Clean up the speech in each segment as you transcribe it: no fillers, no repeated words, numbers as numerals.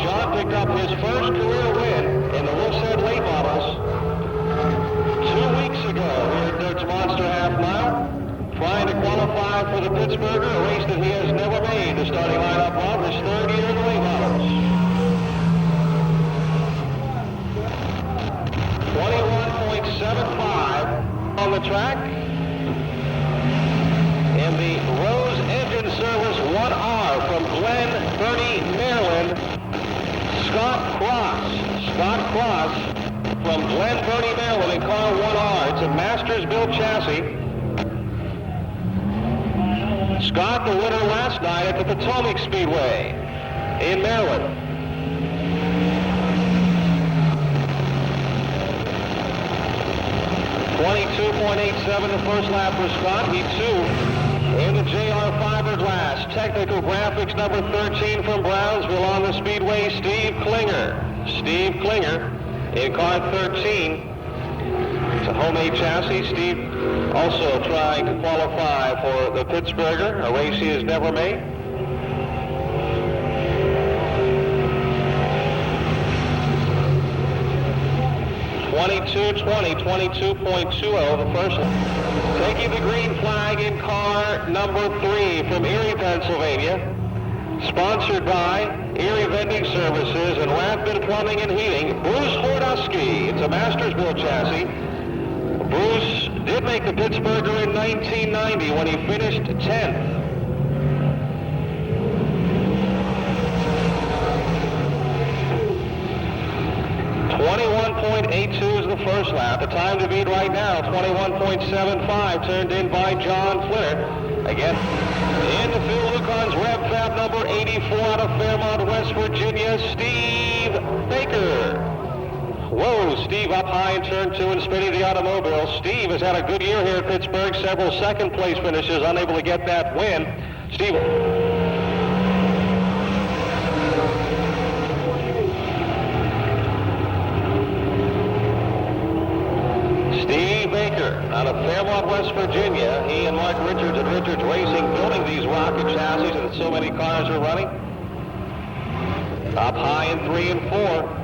John picked up his first career win in the Wolf's late models 2 weeks ago here at Dirk's Monster Half Mile, trying to qualify for the Pittsburgher, a race that he has never made the starting lineup of, his third year in the late models. 21.75 on the track. In the Rose Engine Service 1R from Glen Burnie, Maryland, Scott Cross from Glen Burnie, Maryland in car 1R. It's a Masters built chassis. Scott, the winner last night at the Potomac Speedway in Maryland. .87 the first lap for Scott. He too in the JR fiberglass. Technical graphics number 13 from Brownsville on the Speedway, Steve Klinger. Steve Klinger in car 13. It's a homemade chassis. Steve also trying to qualify for the Pittsburgher, a race he has never made. .22.20, the first one. Taking the green flag in car number 3 from Erie, Pennsylvania. Sponsored by Erie Vending Services and Rathbun Plumbing and Heating, Bruce Hordusky. It's a Masters built chassis. Bruce did make the Pittsburgher in 1990 when he finished 10th. 21.82 is the first lap. The time to beat right now, 21.75, turned in by John Flinner. Again, in the Phil Lucon's Rev Fab number 84 out of Fairmont, West Virginia, Steve Baker. Whoa, Steve up high in turn 2 and spinning the automobile. Steve has had a good year here at Pittsburgh, several second place finishes, unable to get that win. Steve Baker out of Fairmont, West Virginia. He and Mark Richards at Richards Racing building these rocket chassis, and so many cars are running. Up high in 3 and 4.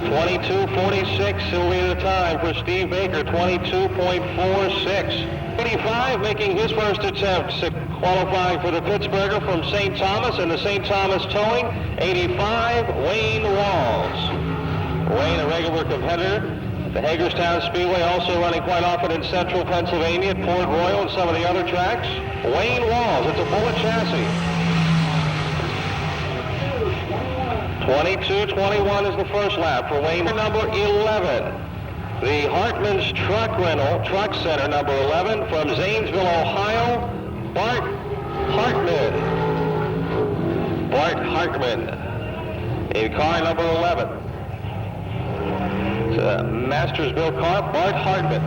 .22.46 will be the time for Steve Baker, 22.46. 85 making his first attempt qualifying for the Pittsburgher from St. Thomas and the St. Thomas Towing. 85, Wayne Walls. Wayne, a regular competitor at the Hagerstown Speedway, also running quite often in central Pennsylvania at Port Royal and some of the other tracks. Wayne Walls, it's a bullet chassis. 22.21 is the first lap for Wayne. Number 11, the Hartman's Truck Rental, Truck Center, number 11, from Zanesville, Ohio, Bart Hartman. Bart Hartman in car number 11. It's a Masters built car, Bart Hartman.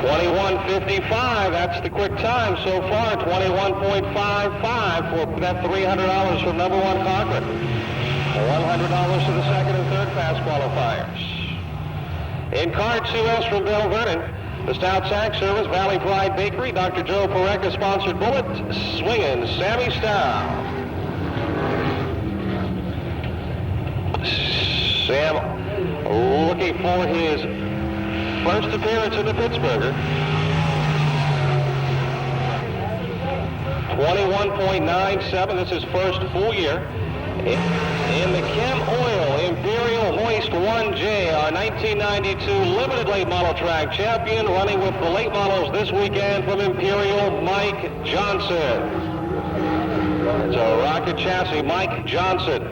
21.55, that's the quick time so far. 21.55 for that $300 from number 1 Cochran. $100 to the second and third fast qualifiers. In car 2S from Bell Vernon, the Stout Sack Service, Valley Pride Bakery, Dr. Joe Pareca sponsored bullet, swinging Sammy Stout. Sam looking for his first appearance in the Pittsburgher. 21.97, this is his first full year. In the Chem Oil Imperial Hoist 1J, our 1992 limited late model track champion, running with the late models this weekend from Imperial, Mike Johnson. It's a rocket chassis, Mike Johnson.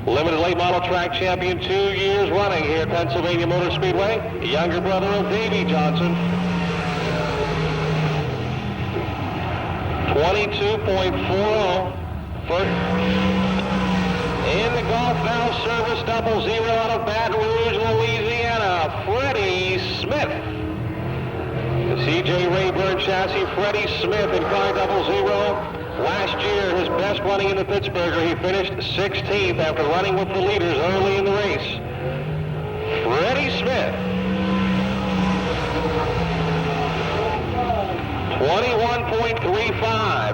Limited late model track champion 2 years running here at Pennsylvania Motor Speedway. Younger brother of Davey Johnson. 22.40. In the Golf Valve Service 00 out of Baton Rouge, Louisiana, Freddie Smith. The C.J. Rayburn chassis, Freddie Smith in car 00. Last year, his best running in the Pittsburgher, he finished 16th after running with the leaders early in the race. Freddie Smith.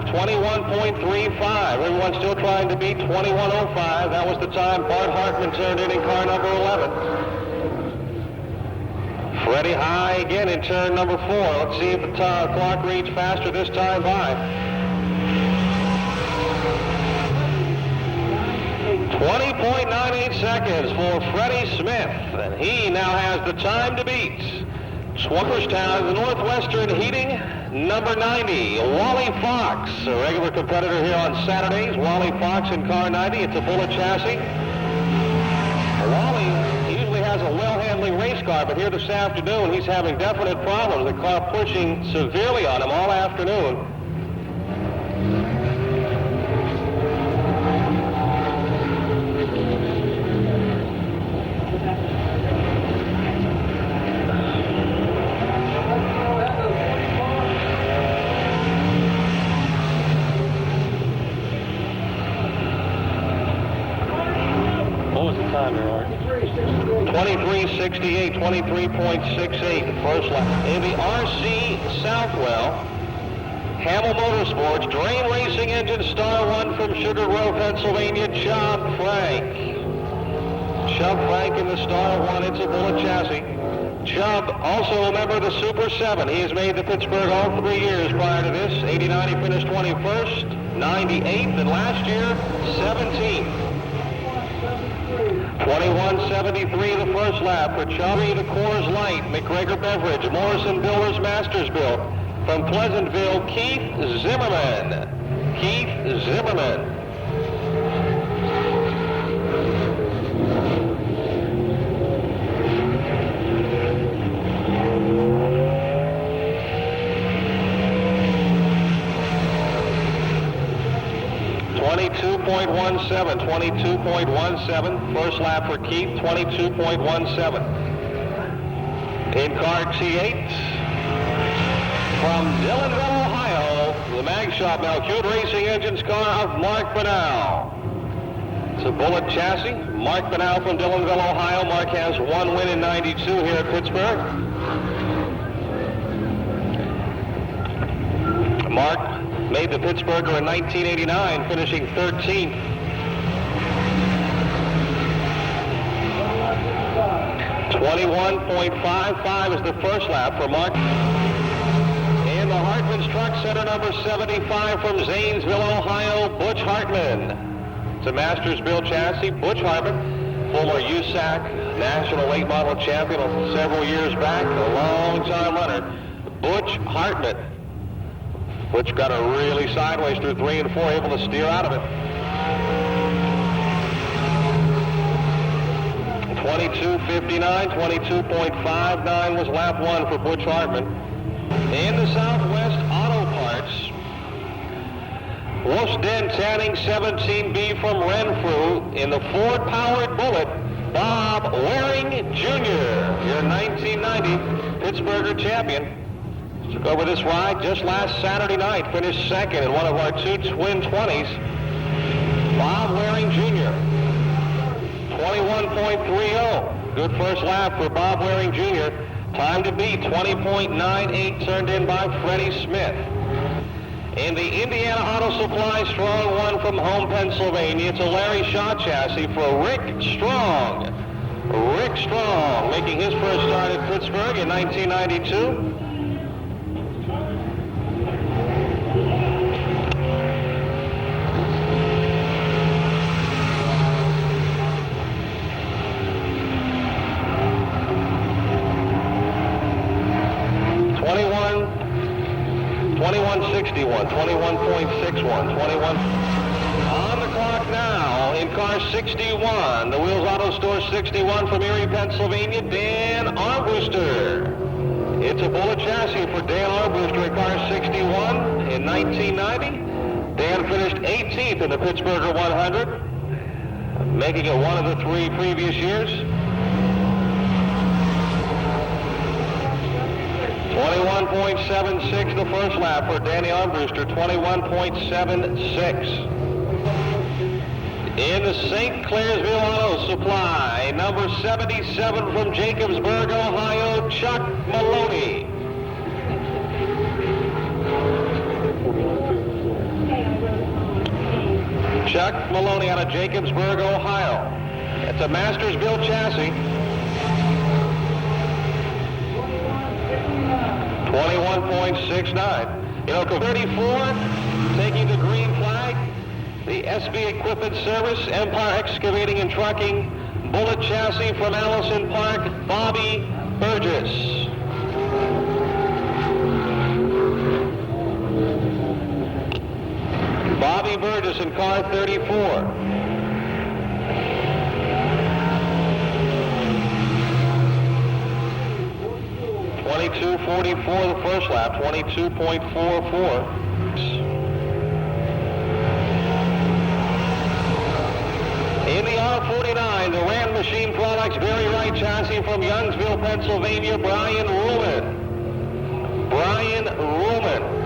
21.35. Everyone's still trying to beat 21.05. That was the time Bart Hartman turned in car number 11. Freddie high again in turn number 4. Let's see if the clock reads faster this time by. 20.98 seconds for Freddie Smith, and he now has the time to beat Swamperstown, the Northwestern Heating, number 90, Wally Fox, a regular competitor here on Saturdays. Wally Fox in car 90. It's a bullet chassis. Wally usually has a well-handling race car, but here this afternoon he's having definite problems. The car pushing severely on him all afternoon. What was the time there, Art? 23.68, 23.68, the first lap. In the RC Southwell, Hamill Motorsports, Drain Racing Engine, Star 1 from Sugar Grove, Pennsylvania, Chubb Frank. Chubb Frank in the Star 1, it's a bullet chassis. Chubb, also a member of the Super 7. He has made the Pittsburgh all 3 years prior to this. 89, he finished 21st, 98th, and last year, 17th. 21.73 the first lap for Chubby, the Coors Light, McGregor Beverage, Morrison Builders Mastersville. From Pleasantville, Keith Zimmerman. Keith Zimmerman. .17, first lap for Keith, 22.17. In car T8, from Dillonville, Ohio, the Mag Shop Malcute Racing Engines car of Mark Banal. It's a bullet chassis. Mark Banal from Dillonville, Ohio. Mark has 1 win in 92 here at Pittsburgh. Mark made the Pittsburgher in 1989, finishing 13th. 21.55 is the first lap for Mark. And the Hartman's truck, center number 75 from Zanesville, Ohio, Butch Hartman. It's a Mastersville chassis. Butch Hartman, former USAC national late model champion several years back, a long-time runner. Butch Hartman. Butch got a really sideways through 3 and 4, able to steer out of it. 22.59, 22.59 was lap 1 for Butch Hartman. In the Southwest Auto Parts, Wolf's Den Tanning 17B from Renfrew in the Ford-powered Bullet, Bob Waring Jr., your 1990 Pittsburgher champion. Took over this ride just last Saturday night, finished second in one of our 2 twin 20s. Bob Waring Jr., 21.30. Good first lap for Bob Waring Jr. Time to beat, 20.98, turned in by Freddie Smith. In the Indiana Auto Supply Strong 1 from home, Pennsylvania, it's a Larry Shaw chassis for Rick Strong. Rick Strong making his first start at Pittsburgh in 1992. 21.61, 21.61, 21. On the clock now in car 61, the Wheels Auto Store 61 from Erie, Pennsylvania, Dan Armbruster. It's a bullet chassis for Dan Armbruster in car 61 in 1990. Dan finished 18th in the Pittsburgher 100, making it one of the 3 previous years. 21.76 the first lap for Danny Armbruster, 21.76. In the St. Clairsville Auto Supply, number 77 from Jacobsburg, Ohio, Chuck Maloney. Chuck Maloney out of Jacobsburg, Ohio. It's a Masters-built chassis. 21.69. You know, 34, taking the green flag. The SB Equipment Service, Empire Excavating and Trucking, Bullet Chassis from Allison Park, Bobby Burgess. Bobby Burgess in car 34. .44 the first lap, 22.44. In the R49, the Rand Machine Products Very Right chassis from Youngsville, Pennsylvania, Brian Ruhlman. Brian Ruhlman.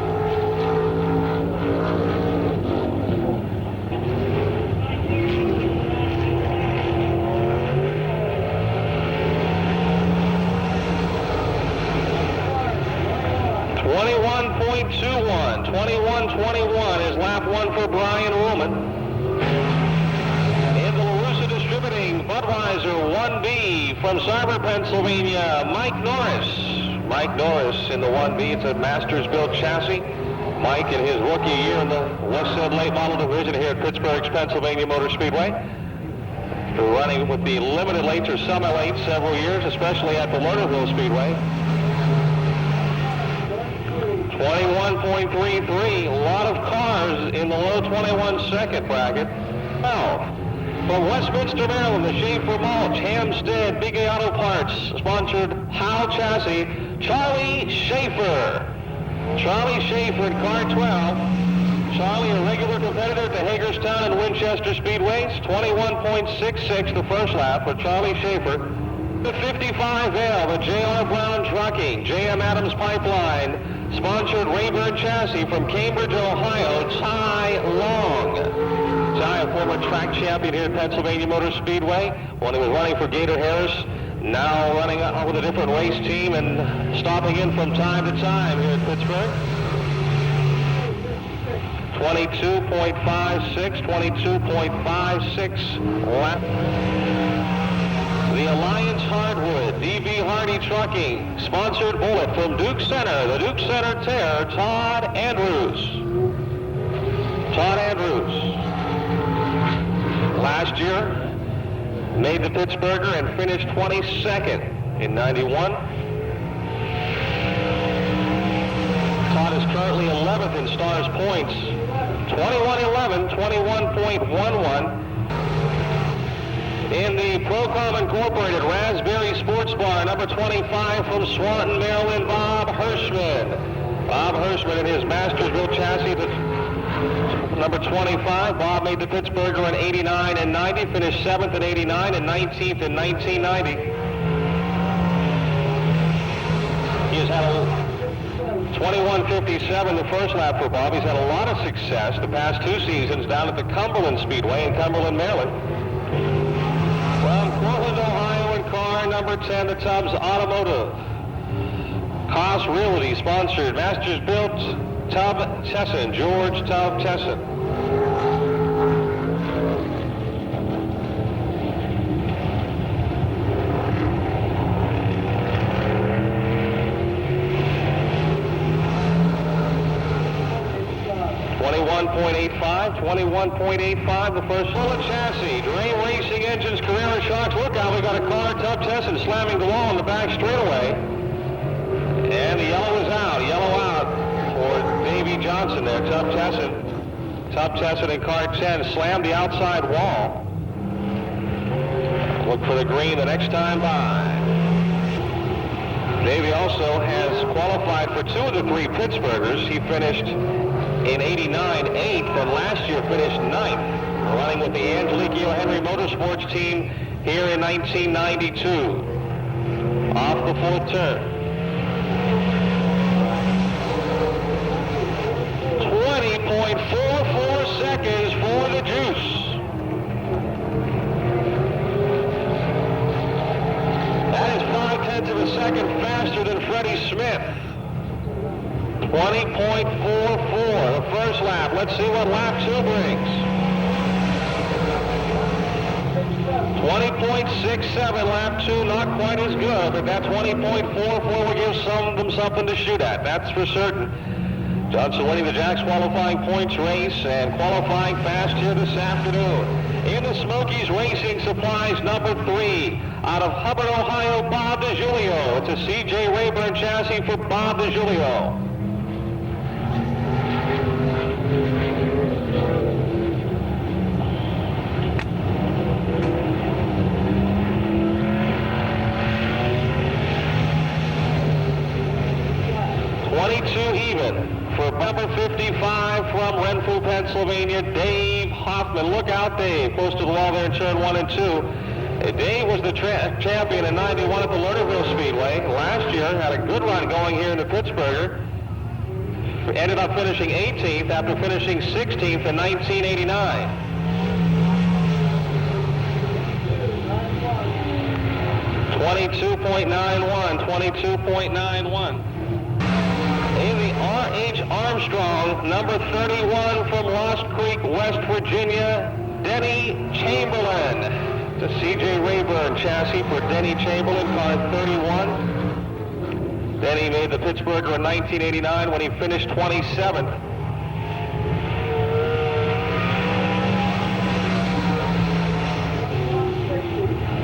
.21.21 is lap one for Brian Ruhlman. In the LaRussa Distributing, Budweiser 1B from Sarber, Pennsylvania, Mike Norris. Mike Norris in the 1B. It's a Masters-built chassis. Mike in his rookie year in the West End Late Model Division here at Pittsburgh's Pennsylvania Motor Speedway. Running with the limited lates or semi-lates several years, especially at the Lernerville Speedway. 21.33, a lot of cars in the low 21 second bracket. Now, from Westminster, Maryland, the Schaefer Mulch, Hampstead, Big A Auto Parts, sponsored Howe Chassis, Charlie Schaefer. Charlie Schaefer in car 12. Charlie, a regular competitor at the Hagerstown and Winchester Speedways, 21.66 the first lap for Charlie Schaefer. The 55L, the J.R. Brown Trucking, J.M. Adams Pipeline, sponsored Rayburn Chassis from Cambridge, Ohio, Ty Long. Ty, a former track champion here at Pennsylvania Motor Speedway, when he was running for Gator Harris, now running with a different race team and stopping in from time to time here at Pittsburgh. 22.56 lap. The Alliance Hardwood, D.B. Hardy Trucking, sponsored Bullet from Duke Center, the Duke Center Terror, Todd Andrews. Todd Andrews. Last year, made the Pittsburgher and finished 22nd in 91. Todd is currently 11th in Stars points. 21.11, 21.11. In the Procom Incorporated Raspberry Sports Bar, number 25 from Swanton, Maryland, Bob Hirschman. Bob Hirschman in his Mastersville chassis, number 25. Bob made the Pittsburgher in 89 and 90, finished 7th in 89 and 19th in 1990. He has had a 21.57 the first lap for Bob. He's had a lot of success the past two seasons down at the Cumberland Speedway in Cumberland, Maryland. From Portland, Ohio, in car number 10, the Tubbs Automotive. Koss Realty sponsored Masters Built Tubb Tesson, George Tubb Tesson. .85, the first Bullet Chassis, Dre Racing Engines, Carrera Shocks. Look out, we got a car, Tubb Tesson slamming the wall on the back straightaway. And the yellow is out, for Davey Johnson there, Tubb Tesson. Tubb Tesson in car 10 slammed the outside wall. Look for the green the next time by. Davey also has qualified for two of the three Pittsburghers. He finished in 89, 8th, and last year finished 9th, running with the Angelicchio Henry Motorsports team here in 1992. Off the fourth turn. 20.44 seconds for the juice. That is 0.5 of a second faster than Freddie Smith. 20.44, the first lap. Let's see what lap 2 brings. 20.67, lap 2, not quite as good, but that 20.44 will give them something to shoot at, that's for certain. Johnson winning the Jacks qualifying points race and qualifying fast here this afternoon. In the Smokies Racing Supplies number 3, out of Hubbard, Ohio, Bob DiGiulio. It's a C.J. Rayburn chassis for Bob DiGiulio. For number 55 from Renfrew, Pennsylvania, Dave Hoffman. Look out, Dave. Close to the wall there in turn 1 and 2. Dave was the champion in 91 at the Lernerville Speedway. Last year had a good run going here in the Pittsburgher. Ended up finishing 18th after finishing 16th in 1989. .91. In the R.H. Armstrong, number 31 from Lost Creek, West Virginia, Denny Chamberlain. The C.J. Rayburn chassis for Denny Chamberlain, car 31. Denny made the Pittsburgher in 1989 when he finished 27th.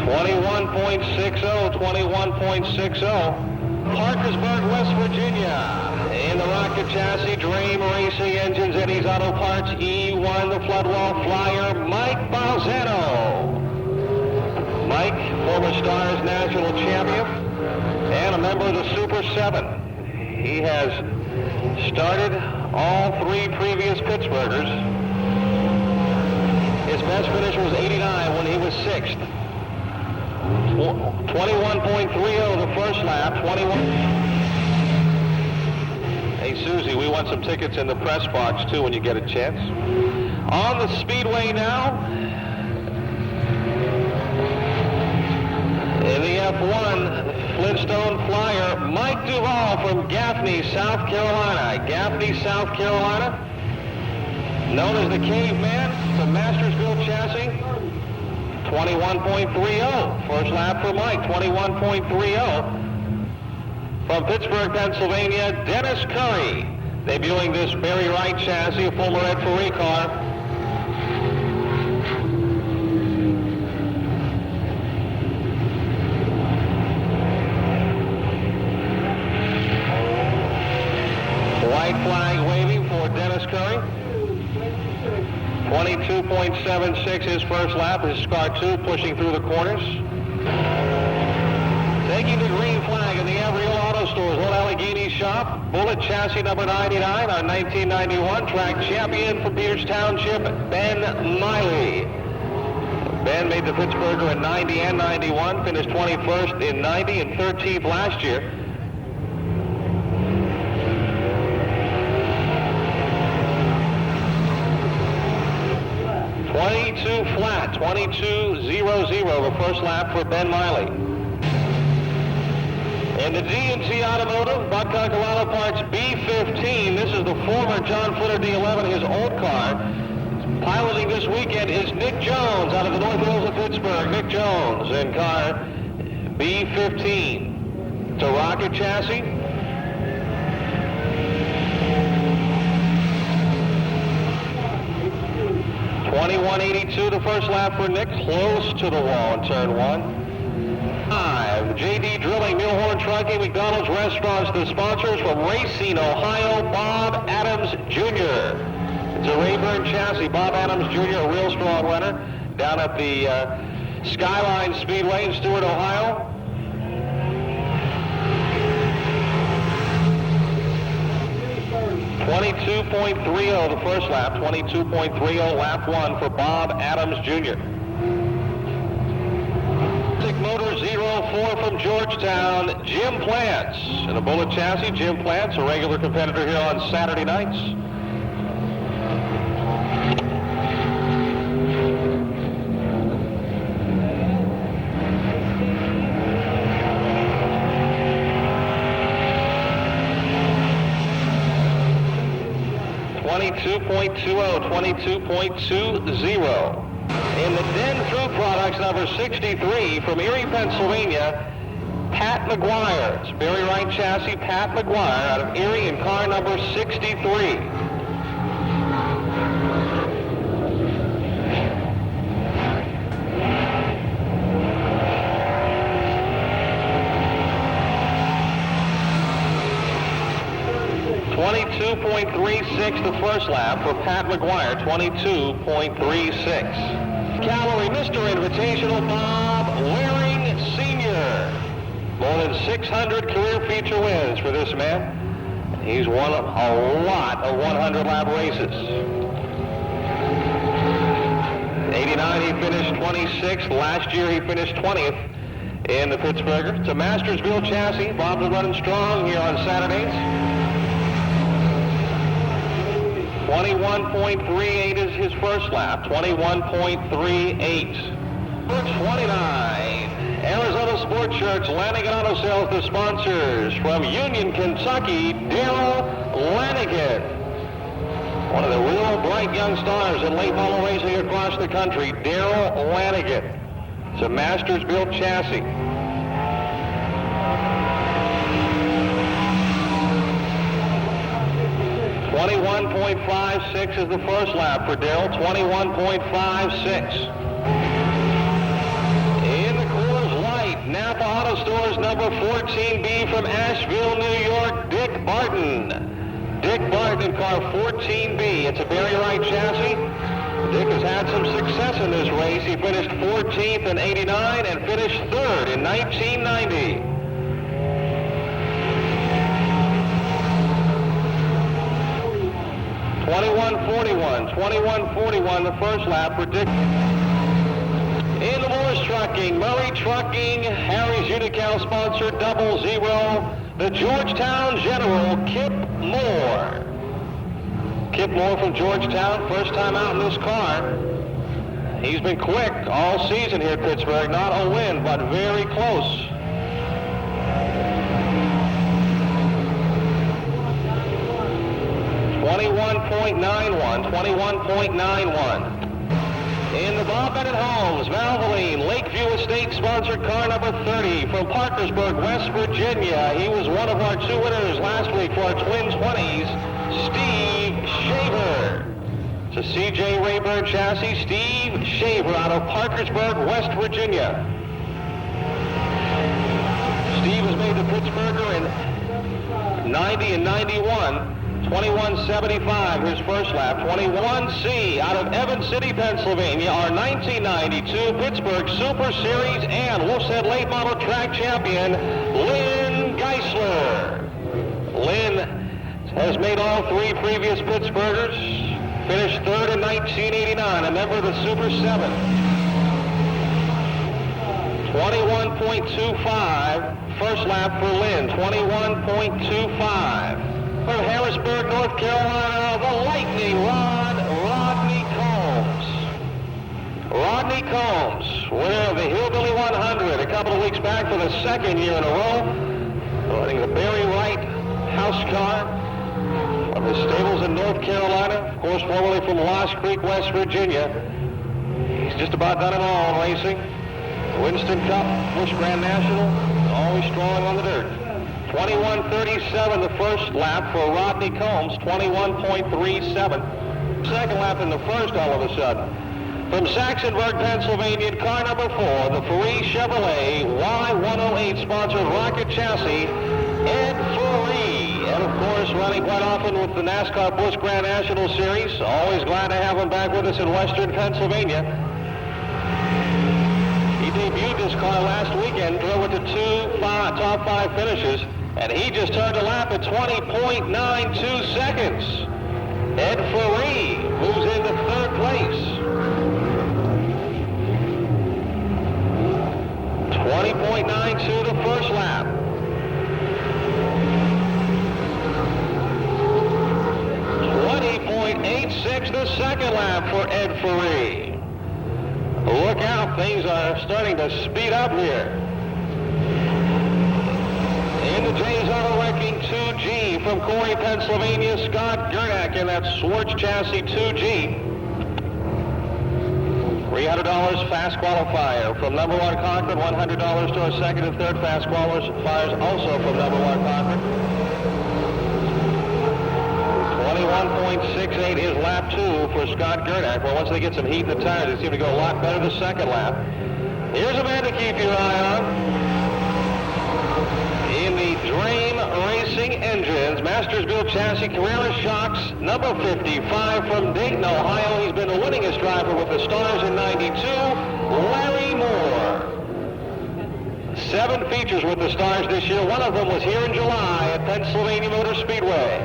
.21.60. Parkersburg, West Virginia. In the rocket chassis, Dream Racing Engines, Eddie's Auto Parts, E1, the Floodwall Flyer, Mike Balzano. Mike, former Stars National Champion, and a member of the Super 7. He has started all 3 previous Pittsburghers. His best finish was 89 when he was 6th. 21.30 the first lap, 21. Hey, Susie, we want some tickets in the press box, too, when you get a chance. On the speedway now. In the F1, Flintstone Flyer, Mike Duvall from Gaffney, South Carolina. Gaffney, South Carolina. Known as the Caveman, the Mastersville chassis. 21.30. First lap for Mike, 21.30. From Pittsburgh, Pennsylvania, Dennis Curry. Debuting this Barry Wright chassis, a former Ed Ferrari car. White flag waving for Dennis Curry. 22.76 his first lap. His car 2 pushing through the corners. Taking the green flag in the Averill Auto Stores, Old Allegheny shop. Bullet chassis number 99 on 1991. Track champion from Peters Township, Ben Miley. Ben made the Pittsburgher in 90 and 91. Finished 21st in 90 and 13th last year. Flat, 22.00 the first lap for Ben Miley. In the D&T Automotive, Buckeye Auto Parts B15, this is the former John Flitter D11, his old car. Piloting this weekend is Nick Jones out of the North Hills of Pittsburgh. Nick Jones in car B15. It's a rocket chassis. .21.82 the first lap for Nick, close to the wall in turn 1. 5, JD Drilling, Millhorn Trucking, McDonald's Restaurants, the sponsors from Racine, Ohio, Bob Adams Jr. It's a Rayburn chassis. Bob Adams Jr., a real strong runner, down at the Skyline Speedway in Stewart, Ohio. .22.30 the first lap, 22.30 lap 1 for Bob Adams Jr. Motor 04 from Georgetown, Jim Plants. In a Bullet chassis, Jim Plants, a regular competitor here on Saturday nights. .22.20. In the Den-Through Products number 63 from Erie, Pennsylvania, Pat McGuire. It's Barry Wright chassis, Pat McGuire out of Erie in car number 63. .36 the first lap for Pat McGuire, 22.36. Calorie, Mr. Invitational, Bob Waring Sr. More than 600 career feature wins for this man. He's won a lot of 100-lap races. 89, he finished 26th. Last year, he finished 20th in the Pittsburgher. It's a Mastersville chassis. Bob's been running strong here on Saturdays. 21.38 is his first lap. 21.38. For 29, Arizona Sports Shirts, Lanigan Auto Sales, the sponsors. From Union, Kentucky, Darrell Lanigan. One of the real bright young stars in late model racing across the country, Darrell Lanigan. It's a Masters-built chassis. 21.56 is the first lap for Darrell. 21.56. In the Coors Light, Napa Auto Stores number 14B from Asheville, New York, Dick Barton. Dick Barton in car 14B. It's a Barry Wright chassis. Dick has had some success in this race. He finished 14th in '89 and finished 3rd in 1990. 21.41 the first lap for Dick. In the Morris Trucking, Murray Trucking, Harry's Unical sponsor, 00, the Georgetown General, Kip Moore. Kip Moore from Georgetown, first time out in this car. He's been quick all season here at Pittsburgh. Not a win, but very close. 21.91. In the Bob Bennett Homes, Valvoline, Lakeview Estate sponsored car number 30 from Parkersburg, West Virginia. He was one of our 2 winners last week for our Twin 20s, Steve Shaver. It's a C.J. Rayburn chassis, Steve Shaver out of Parkersburg, West Virginia. Steve has made the Pittsburgher in 90 and 91. 21.75 his first lap. 21C out of Evans City, Pennsylvania, our 1992 Pittsburgh Super Series and Wolf's Head late model track champion, Lynn Geisler. Lynn has made all 3 previous Pittsburghers. Finished 3rd in 1989, a member of the Super 7. 21.25 first lap for Lynn. 21.25. From Harrisburg, North Carolina, the Lightning Rod, Rodney Combs. Rodney Combs, winner of the Hillbilly 100 a couple of weeks back for the 2nd year in a row. Running the Barry Wright house car from his stables in North Carolina. Of course, formerly from Lost Creek, West Virginia. He's just about done it all in racing. Winston Cup, Busch Grand National, always strong on the dirt. 21.37 the first lap for Rodney Combs, 21.37. Second lap in the first all of a sudden. From Saxonburg, Pennsylvania, car number 4, the Ferree Chevrolet Y108 sponsored rocket chassis, Ed Ferree. And of course, running quite often with the NASCAR Busch Grand National Series. Always glad to have him back with us in Western Pennsylvania. He debuted this car last weekend, drove it to 2 top 5 finishes, and he just turned a lap at 20.92 seconds. Ed Ferree moves into 3rd place. 20.92 the first lap. 20.86 the second lap for Ed Ferree. Look out, things are starting to speed up here. In the Jays Auto Wrecking 2G from Corey, Pennsylvania, Scott Gernak in that Swartz chassis 2G. $300 fast qualifier from number 1 Concord. $100 to our second and third fast qualifiers also from number 1 Concord. 21.68 is lap 2 for Scott Gerdak. Well, once they get some heat in the tires, they seem to go a lot better the second lap. Here's a man to keep your eye on. In the Dream Racing Engines Masters-Built Chassis Carrera Shocks, number 55 from Dayton, Ohio. He's been the winningest driver with the Stars in '92, Larry Moore. 7 features with the Stars this year. One of them was here in July at Pennsylvania Motor Speedway.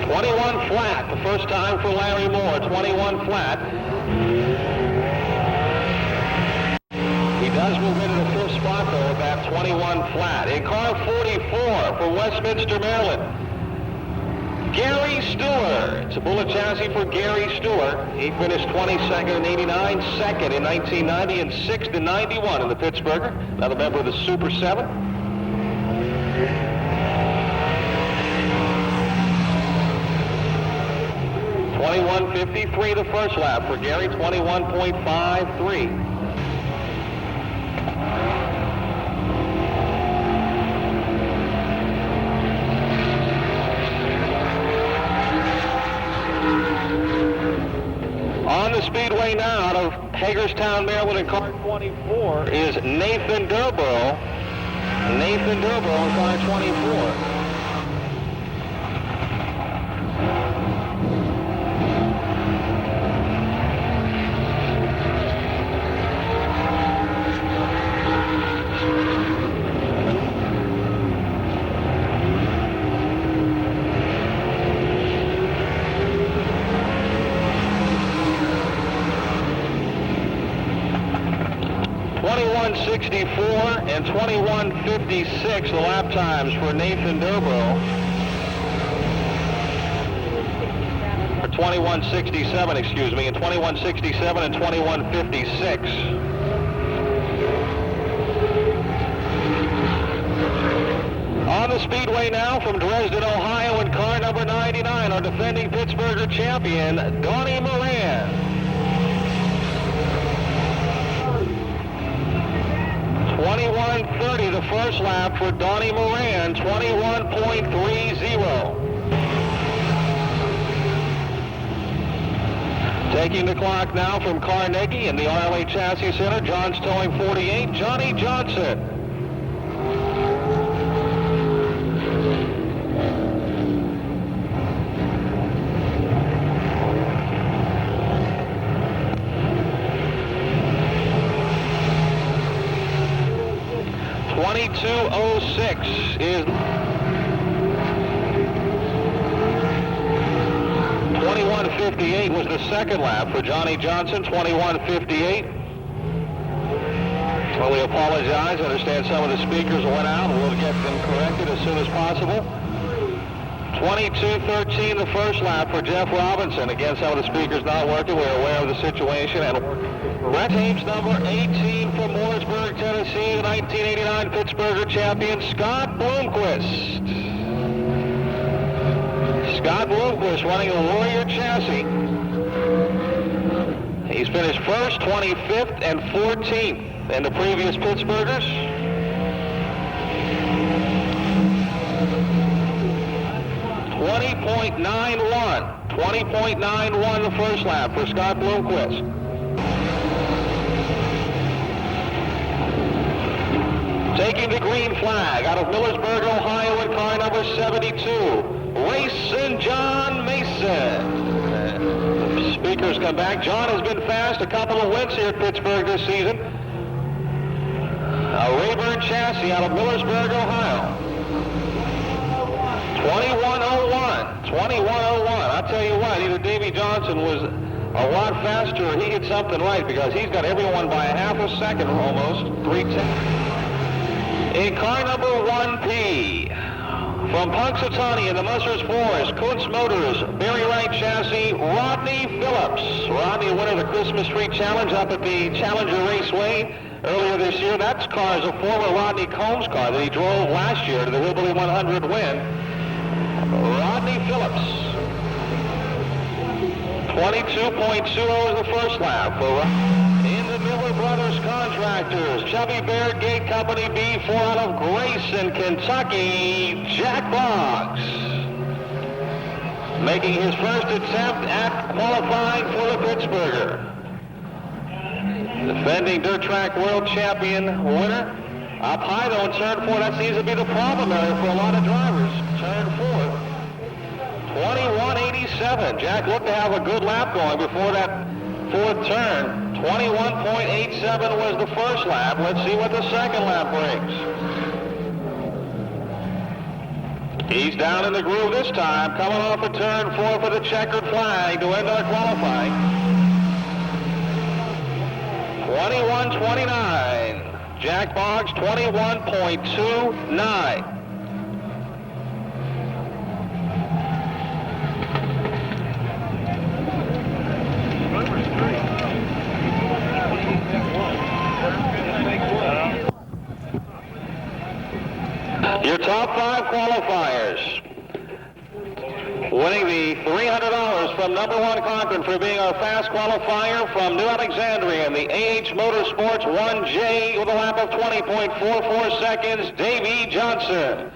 21 flat, the first time for Larry Moore, 21 flat. He does move into the 5th spot, though, with that 21 flat. In car 44 for Westminster, Maryland, Gary Stewart. It's a bullet chassis for Gary Stewart. He finished 22nd in '89, second in 1990, and 6th in '91 in the Pittsburgher. Another member of the Super 7. .51.53 the first lap for Gary, 21.53. On the speedway now, out of Hagerstown, Maryland, in car 24 is Nathan Durborough. Nathan Durborough in car 24. .21.64 and 21.56 the lap times for Nathan Durborough. Or 21.67, excuse me, and 21.67 and 21.56. On the speedway now from Dresden, Ohio, in car number 99, our defending Pittsburgher champion, Donnie Moran. 21.30 the first lap for Donnie Moran, 21.30. Taking the clock now from Carnegie in the RLA Chassis Center, John's towing 48, Johnny Johnson. .22.06 is 21.58 was the second lap for Johnny Johnson. 21.58. Well, we apologize. I understand some of the speakers went out. We'll get them corrected as soon as possible. 22.13 the first lap for Jeff Robinson. Again, some of the speakers not working. We're aware of the situation. And Brett Ames, number 18 from Mooresburg, Tennessee, the 1989 Pittsburgher champion, Scott Bloomquist. Scott Bloomquist running a Warrior chassis. He's finished first, 25th, and 14th in the previous Pittsburghers. .20.91 the first lap for Scott Bloomquist. Taking the green flag out of Millersburg, Ohio, in car number 72, Racing John Mason. The speakers come back. John has been fast, a couple of wins here at Pittsburgh this season. A Rayburn chassis out of Millersburg, Ohio. 21.01. I'll tell you what, either Davey Johnson was a lot faster or he did something right, because he's got everyone by a half a second almost. 3:10. In car number 1P, from Punxsutawney in the Musser's Forest, Kuntz Motors, Barry Wright chassis, Rodney Phillips. Rodney, winner of the Christmas Tree Challenge up at the Challenger Raceway earlier this year. That car is a former Rodney Combs car that he drove last year to the Hillbilly 100 win. Rodney Phillips. 22.20 is the first lap for in the Miller Brothers Contractors Chevy Baird Gate Company B4 out of Grayson, Kentucky, Jack Boggs, making his first attempt at qualifying for the Pittsburgher. Defending dirt track world champion winner. Up high though in turn 4, that seems to be the problem area for a lot of drivers. Turn 4. 21.87. Jack looked to have a good lap going before that fourth turn. 21.87 was the first lap. Let's see what the second lap brings. He's down in the groove this time, coming off of turn 4 for the checkered flag to end our qualifying. 21.29. Jack Boggs, 21.29. Your top 5 qualifiers. Winning the $300 from number 1 Conklin for being our fast qualifier from New Alexandria in the AH Motorsports 1J with a lap of 20.44 seconds, Davey Johnson.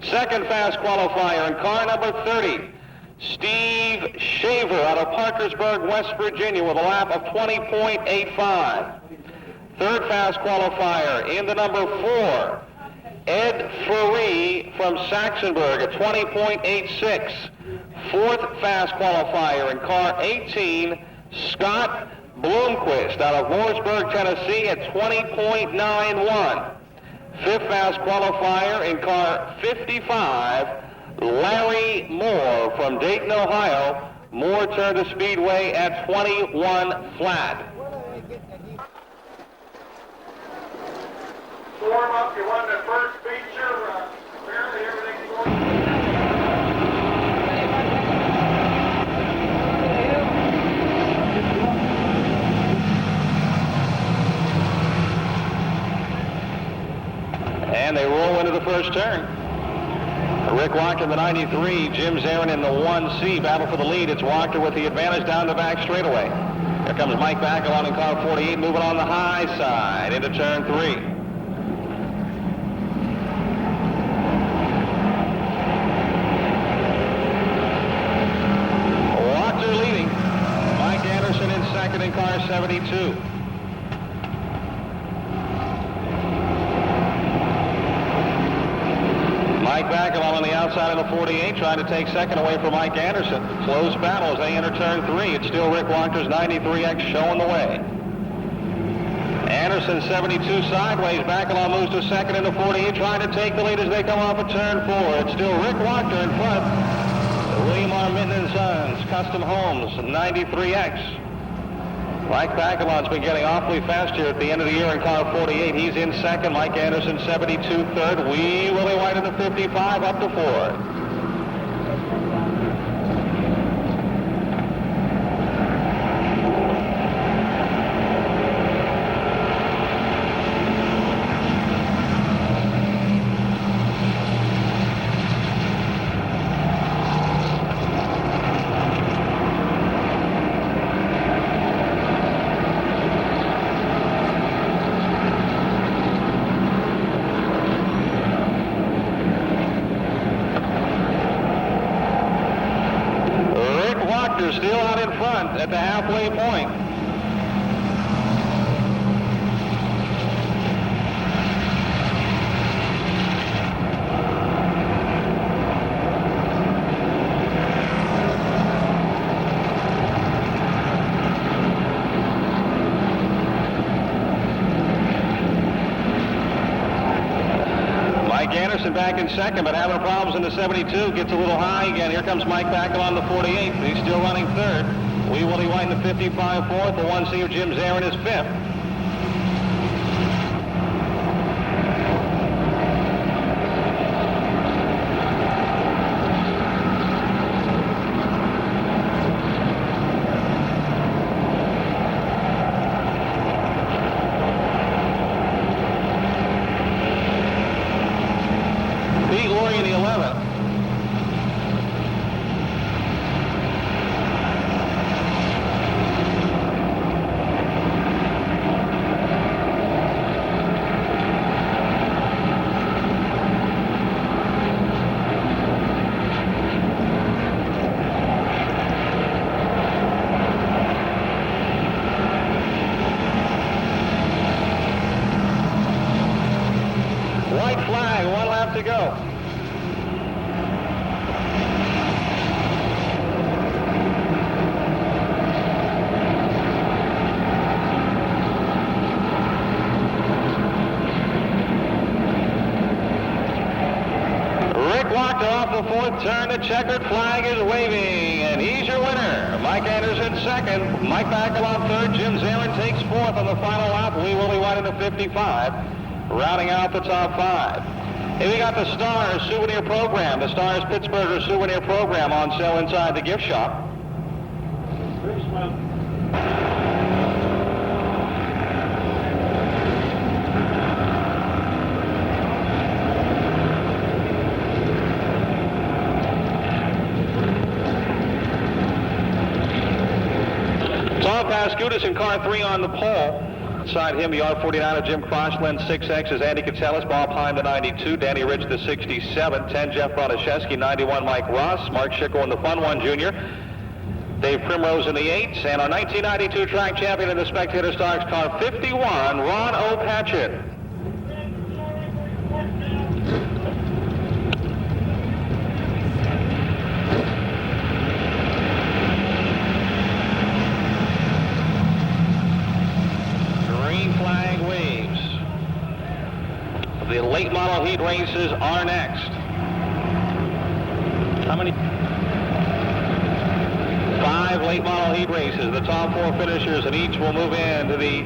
Second fast qualifier in car number 30, Steve Shaver out of Parkersburg, West Virginia with a lap of 20.85. Third fast qualifier in the number 4, Ed Furry from Saxonburg at 20.86. Fourth fast qualifier in car 18, Scott Bloomquist out of Mooresburg, Tennessee at 20.91. Fifth fast qualifier in car 55, Larry Moore from Dayton, Ohio. Moore turned to Speedway at 21 flat. Warm up, you won the first feature. Apparently everything's going. And they roll into the first turn. Rick Wachter in the 93, Jim Zarin in the 1C. Battle for the lead. It's Wachter with the advantage down the back straightaway. Here comes Mike Bacalon in car 48, moving on the high side into turn 3. Leading. Mike Anderson in second in car 72. Mike Bacalon on the outside of the 48 trying to take second away from Mike Anderson. Close battle as they enter turn 3. It's still Rick Wachter's 93X showing the way. Anderson 72 sideways. Bacalon moves to second in the 48 trying to take the lead as they come off of turn 4. It's still Rick Wachter in front. William R. Minton & Sons, Custom Homes, 93X. Mike Bacalon's been getting awfully fast here at the end of the year in car 48. He's in second. Mike Anderson, 72 third. Wee Willie White in the 55 up to 4. Still out in front at the halfway point. Mike Anderson back in second, but having problems in the 72. Gets a little high again. Here comes Mike Bacalon, the 48. He's still running third. Wee Willie White in the 55 fourth. The 1C Jim Zarin is fifth. Laurie in the 11th. White flag, 1 lap to go. Off the 4th turn, the checkered flag is waving, and he's your winner. Mike Anderson 2nd, Mike Bacalov 3rd, Jim Zarin takes 4th on the final lap. Lee Willie White into 55, rounding out the top 5. Here we got the Stars Souvenir Program, the Stars Pittsburgher Souvenir Program on sale inside the gift shop. Pascutis in car 3 on the pole. Beside him, the R49 of Jim Crossland, 6X is Andy Catsellis, Bob Heim, the 92, Danny Rich, the 67, 10, Jeff Bronaszewski, 91, Mike Ross, Mark Schickel in the Fun One Jr., Dave Primrose in the 8, and our 1992 track champion in the Spectator Stars car 51, Ron O'Patchen. The late model heat races are next. How many? 5 late model heat races. The top 4 finishers, and each will move into the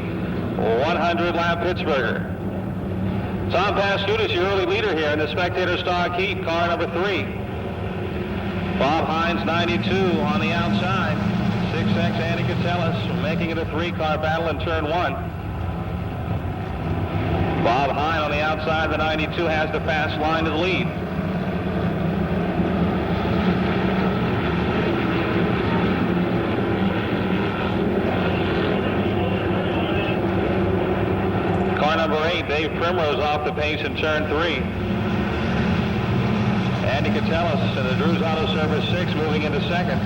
100-lap Pittsburgher. Tom Pascutis, your early leader here in the Spectator Stock Heat, car number 3. Bob Hines, 92 on the outside. 6X Andy Catsellis making it a 3-car battle in turn 1. Bob Hine on the outside, the 92 has the fast line to the lead. Car number 8, Dave Primrose off the pace in turn 3. Andy Catsellis in the Drew's Auto Service 6 moving into 2nd.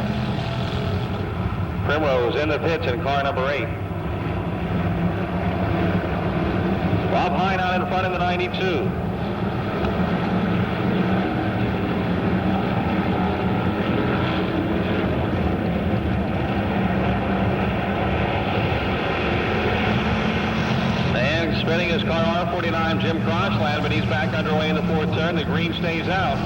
Primrose in the pits in car number 8. Bob Hine out in front in the 92. And spinning his car R49, Jim Crossland, but he's back underway in the 4th turn. The green stays out.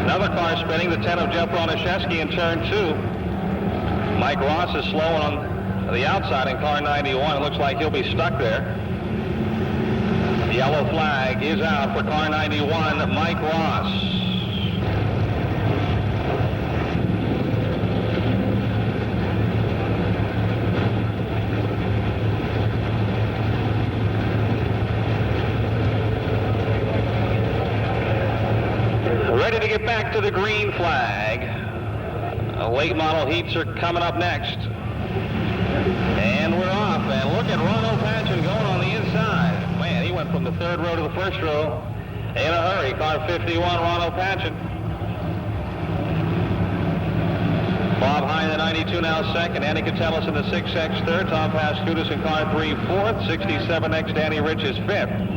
Another car spinning, the 10 of Jeff Bronaszewski in turn 2. Mike Ross is slow on the outside in car 91. It looks like he'll be stuck there. The yellow flag is out for car 91, Mike Ross. Ready to get back to the green flag. Late model heats are coming up next. And we're off. And look at Ron O'Patchen going on the inside. Man, he went from the 3rd row to the 1st row in a hurry. Car 51, Ron O'Patchen. Bob Hine, the 92 now 2nd. Andy Catsellis in the 6X 3rd. Tom Pascutis in car 3 4th. 67X Danny Rich is 5th.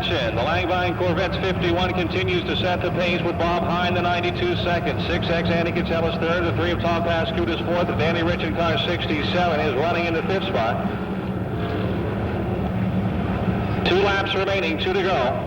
The Langvine Corvette's 51 continues to set the pace with Bob Hine, the 92 second. 6X Andy Catsellis 3rd. The 3 of Tom Pascutis 4th. And Danny Rich in car 67 is running in the 5th spot. 2 laps remaining, 2 to go.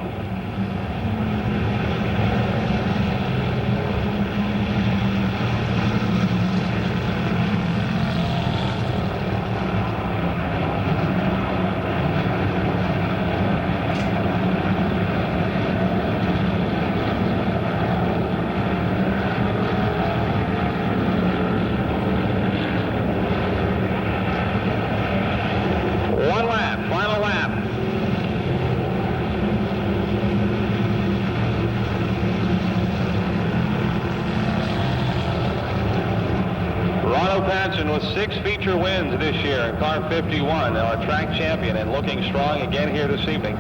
Patchen with 6 feature wins this year in car 51, our track champion, and looking strong again here this evening.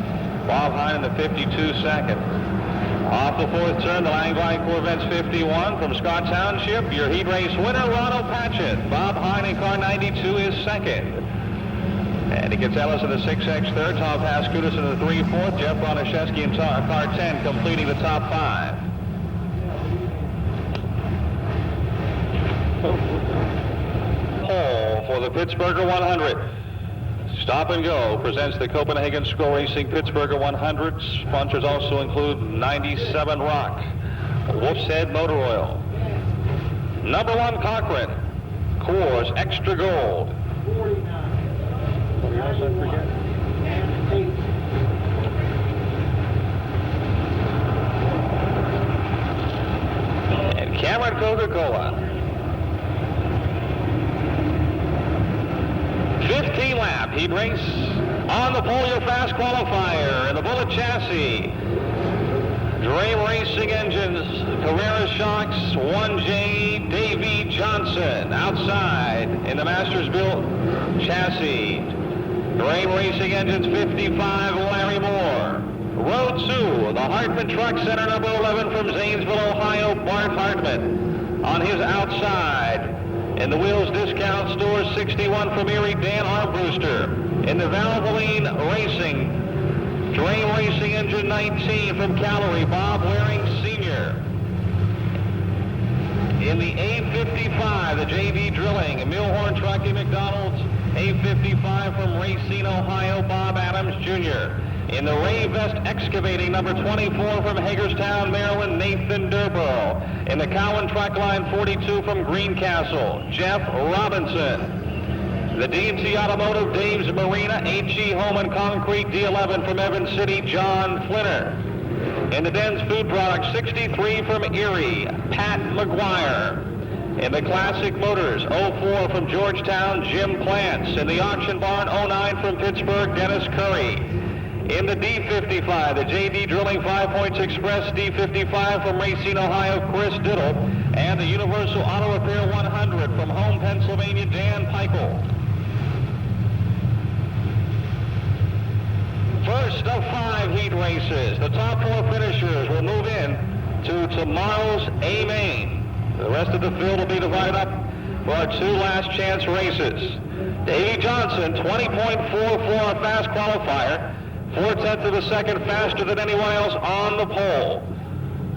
Bob Hine in the 52 second. Off the 4th turn, the Langline Corvette's 51 from Scott Township. Your heat race winner, Ronald Patchen. Bob Hine in car 92 is second. And he gets Ellis in the 6X third. Tom Pascutis in the 3/4. Jeff Bonashevsky in car 10 completing the top 5. Pole for the Pittsburgher 100. Stop and Go presents the Copenhagen School Racing Pittsburgher 100. Sponsors also include 97 Rock, Wolf's Head Motor Oil, number 1 Cochrane, Coors Extra Gold. And Cameron Coca-Cola. 15 lap heat race. On the pole, your fast qualifier in the Bullet chassis. Dream Racing Engines, Carrera Shocks, 1J, Davey Johnson. Outside in the Masters-built chassis. Dream Racing Engines, 55, Larry Moore. Row 2, the Hartman Truck Center, number 11 from Zanesville, Ohio, Bart Hartman. On his outside, in the Wheels Discount Store, 61 from Erie, Dan Armbruster. In the Valvoline Racing, Dream Racing Engine 19 from Callery, Bob Waring Sr. In the A55, the JV Drilling, Millhorn Trucking McDonald's, A55 from Racine, Ohio, Bob Adams Jr. In the Ray Vest Excavating, number 24 from Hagerstown, Maryland, Nathan Durborough. In the Cowan Truck Line 42 from Greencastle, Jeff Robinson. The D&T Automotive, Dave's Marina, H.E. Home and Concrete, D11 from Evans City, John Flinner. In the Den's Food Products, 63 from Erie, Pat McGuire. In the Classic Motors, 04 from Georgetown, Jim Plants. In the Auction Barn, 09 from Pittsburgh, Dennis Curry. In the D55, the JD Drilling 5 Points Express D55 from Racine, Ohio, Chris Diddle. And the Universal Auto Repair 100 from Home, Pennsylvania, Dan Peichel. First of 5 heat races. The top 4 finishers will move in to tomorrow's A-Main. The rest of the field will be divided up for our 2 last chance races. Davey Johnson, 20.44 fast qualifier. 4/10 of a second faster than anyone else on the pole.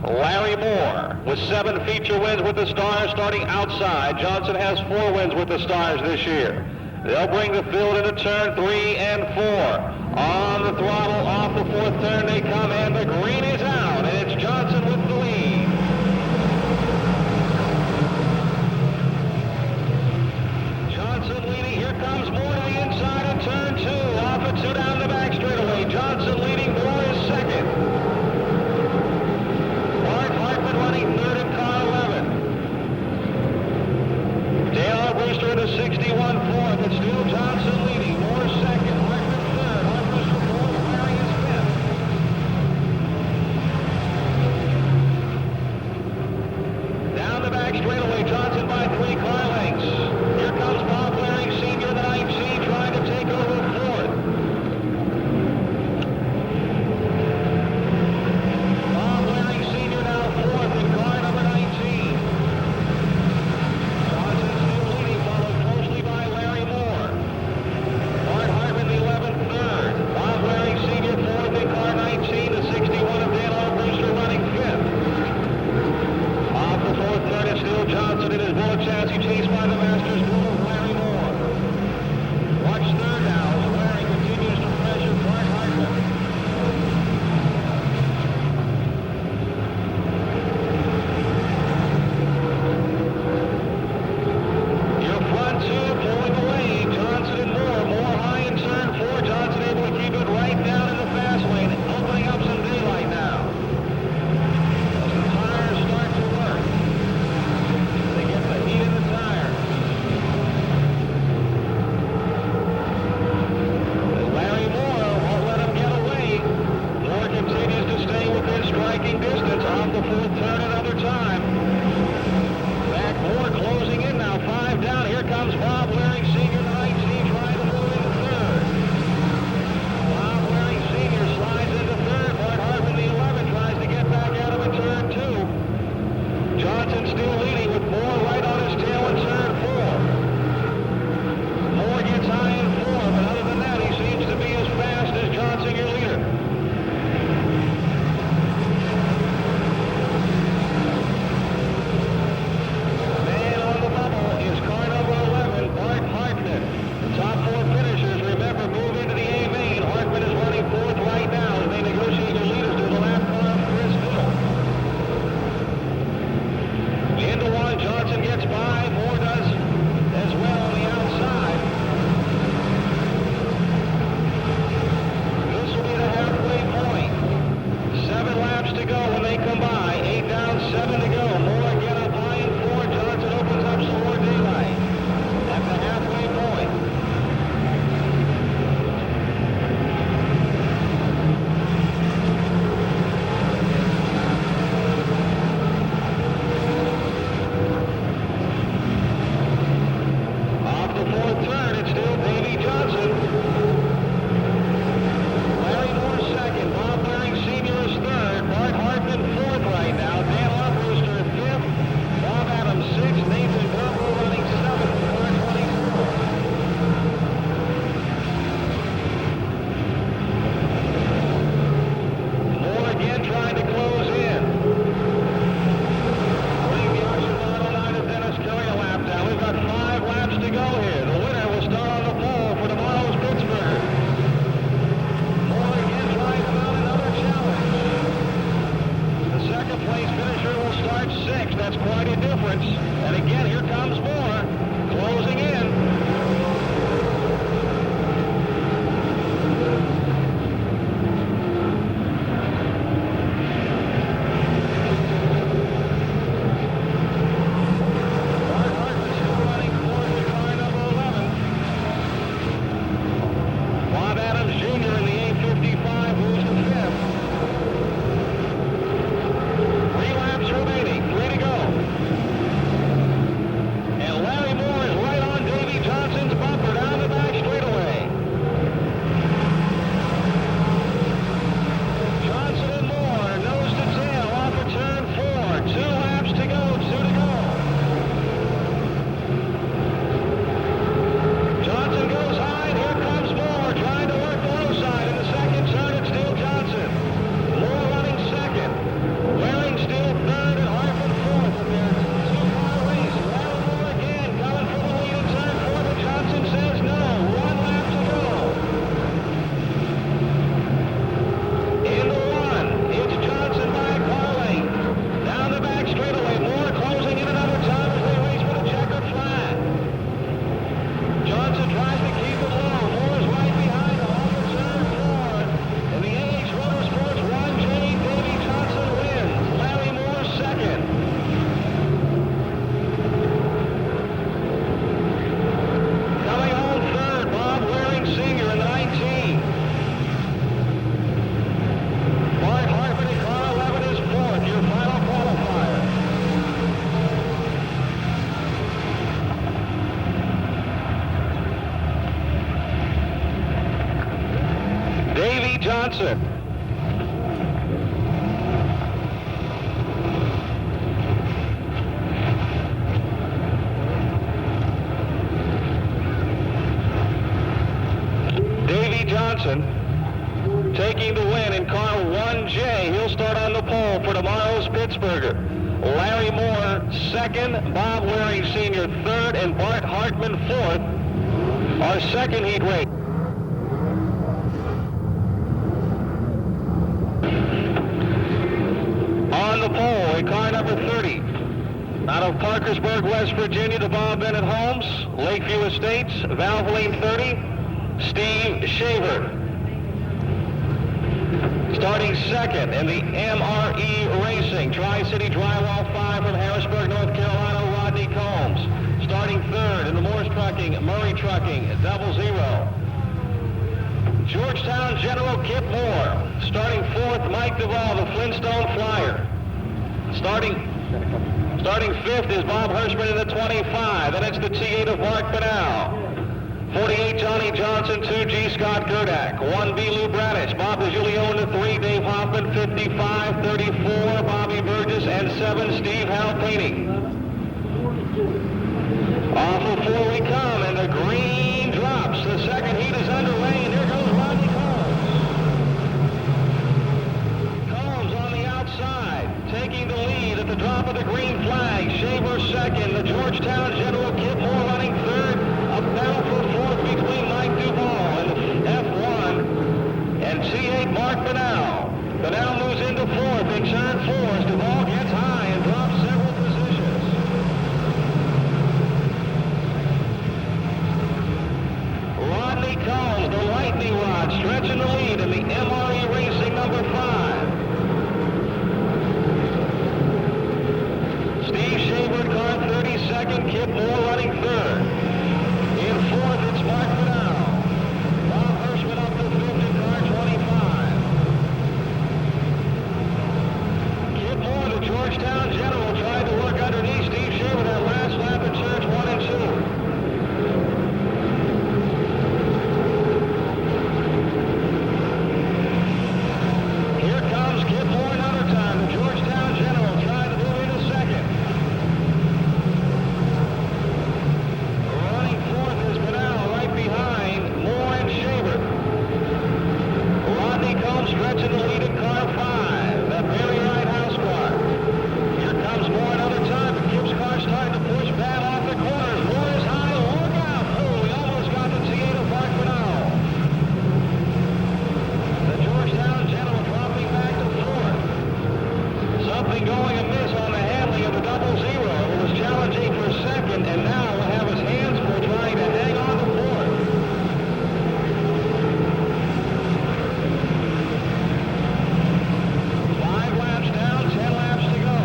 Larry Moore with 7 feature wins with the Stars starting outside. Johnson has 4 wins with the Stars this year. They'll bring the field into turn 3 and 4. On the throttle, off the 4th turn they come, and the green is out, and it's Johnson with the lead. Johnson leading. Here comes Moore to the inside in turn 2. Off a 2 down the back straightaway. Johnson leading. Moore is second. Bart Hartman running third in car 11. Dale Brewster in the 61 fourth. It's still Johnson leading. Moore second. Hartman third. Armbruster fourth. Larry is fifth. Davey Johnson. Davey Johnson taking the win in car 1J. He'll start on the pole for tomorrow's Pittsburgher. Larry Moore, second. Bob Waring, senior, third. And Bart Hartman, fourth. Our second heat race. On the pole in car number 30. Out of Parkersburg, West Virginia, to Bob Bennett Holmes. Lakeview Estates, Valvoline 30. Steve Shaver. Starting second in the MRE Racing, Tri-City Drywall 5 from Harrisburg, North Carolina, Rodney Combs. Starting third in the Morse Trucking, Murray Trucking, 00. Georgetown General Kip Moore. Starting fourth, Mike Duvall, the Flintstone Flyer. Starting fifth is Bob Hirschman in the 25. Then it's the T8 of Mark Banal. 48, Johnny Johnson, 2G, Scott Gerdak, 1B, Lou Bradish, Bob DeGiulio in the 3, Dave Hoffman, 55, 34, Bobby Burgess, and 7, Steve Halpany. Off of 4 we come, and the green drops. The second heat is underway, and here goes Rodney Combs. Combs on the outside, taking the lead at the drop of the green flag. Shaver second, the Georgetown General Kip Moore running third. A battle for fourth between Mike Duvall and F1 and T8 Mark Banal. Banal moves into fourth in turn 4 as Duvall gets high and drops several positions. Rodney Combs, the lightning rod, stretching the lead in the MRE Racing number 5. Steve Shaver, car 32nd, Kip Moore running third. In fourth, it's Mark Banal. Bob Hirschman up to fifth in car 25. Kip Moore, the Georgetown General, tried to work underneath Steve Shaver that last lap in turns 1 and 2. Here comes Kip Moore another time. The Georgetown General trying to move into second. Running fourth is Banal, right behind Moore and Shaver. Rodney Combs stretching the lead in car 5, that very right house car. Here comes Moore another time, but Kip's car starting to push bad off the corners. Moore is high, look out! Oh, he almost got the T8 of Mark Banal. The Georgetown General dropping back to fourth. Something going amiss on the handling of the 00. It was challenging for second, and now will have his hands full trying to hang on to fourth. 5 laps down, 10 laps to go.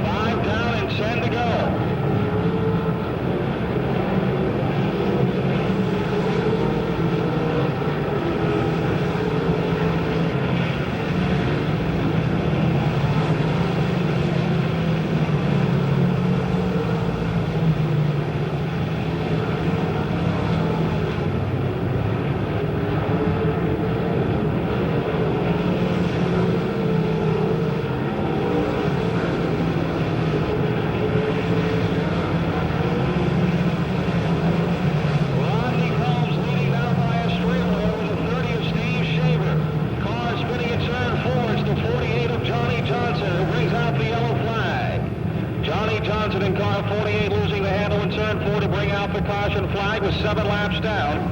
5 down and 10 to go. Rodney Combs leading now by a straightaway over the 30 of Steve Shaver. Car spinning in turn 4. It's the 48 of Johnny Johnson who brings out the yellow flag. Johnny Johnson in car 48 losing the handle in turn 4 to bring out the caution flag with 7 laps down.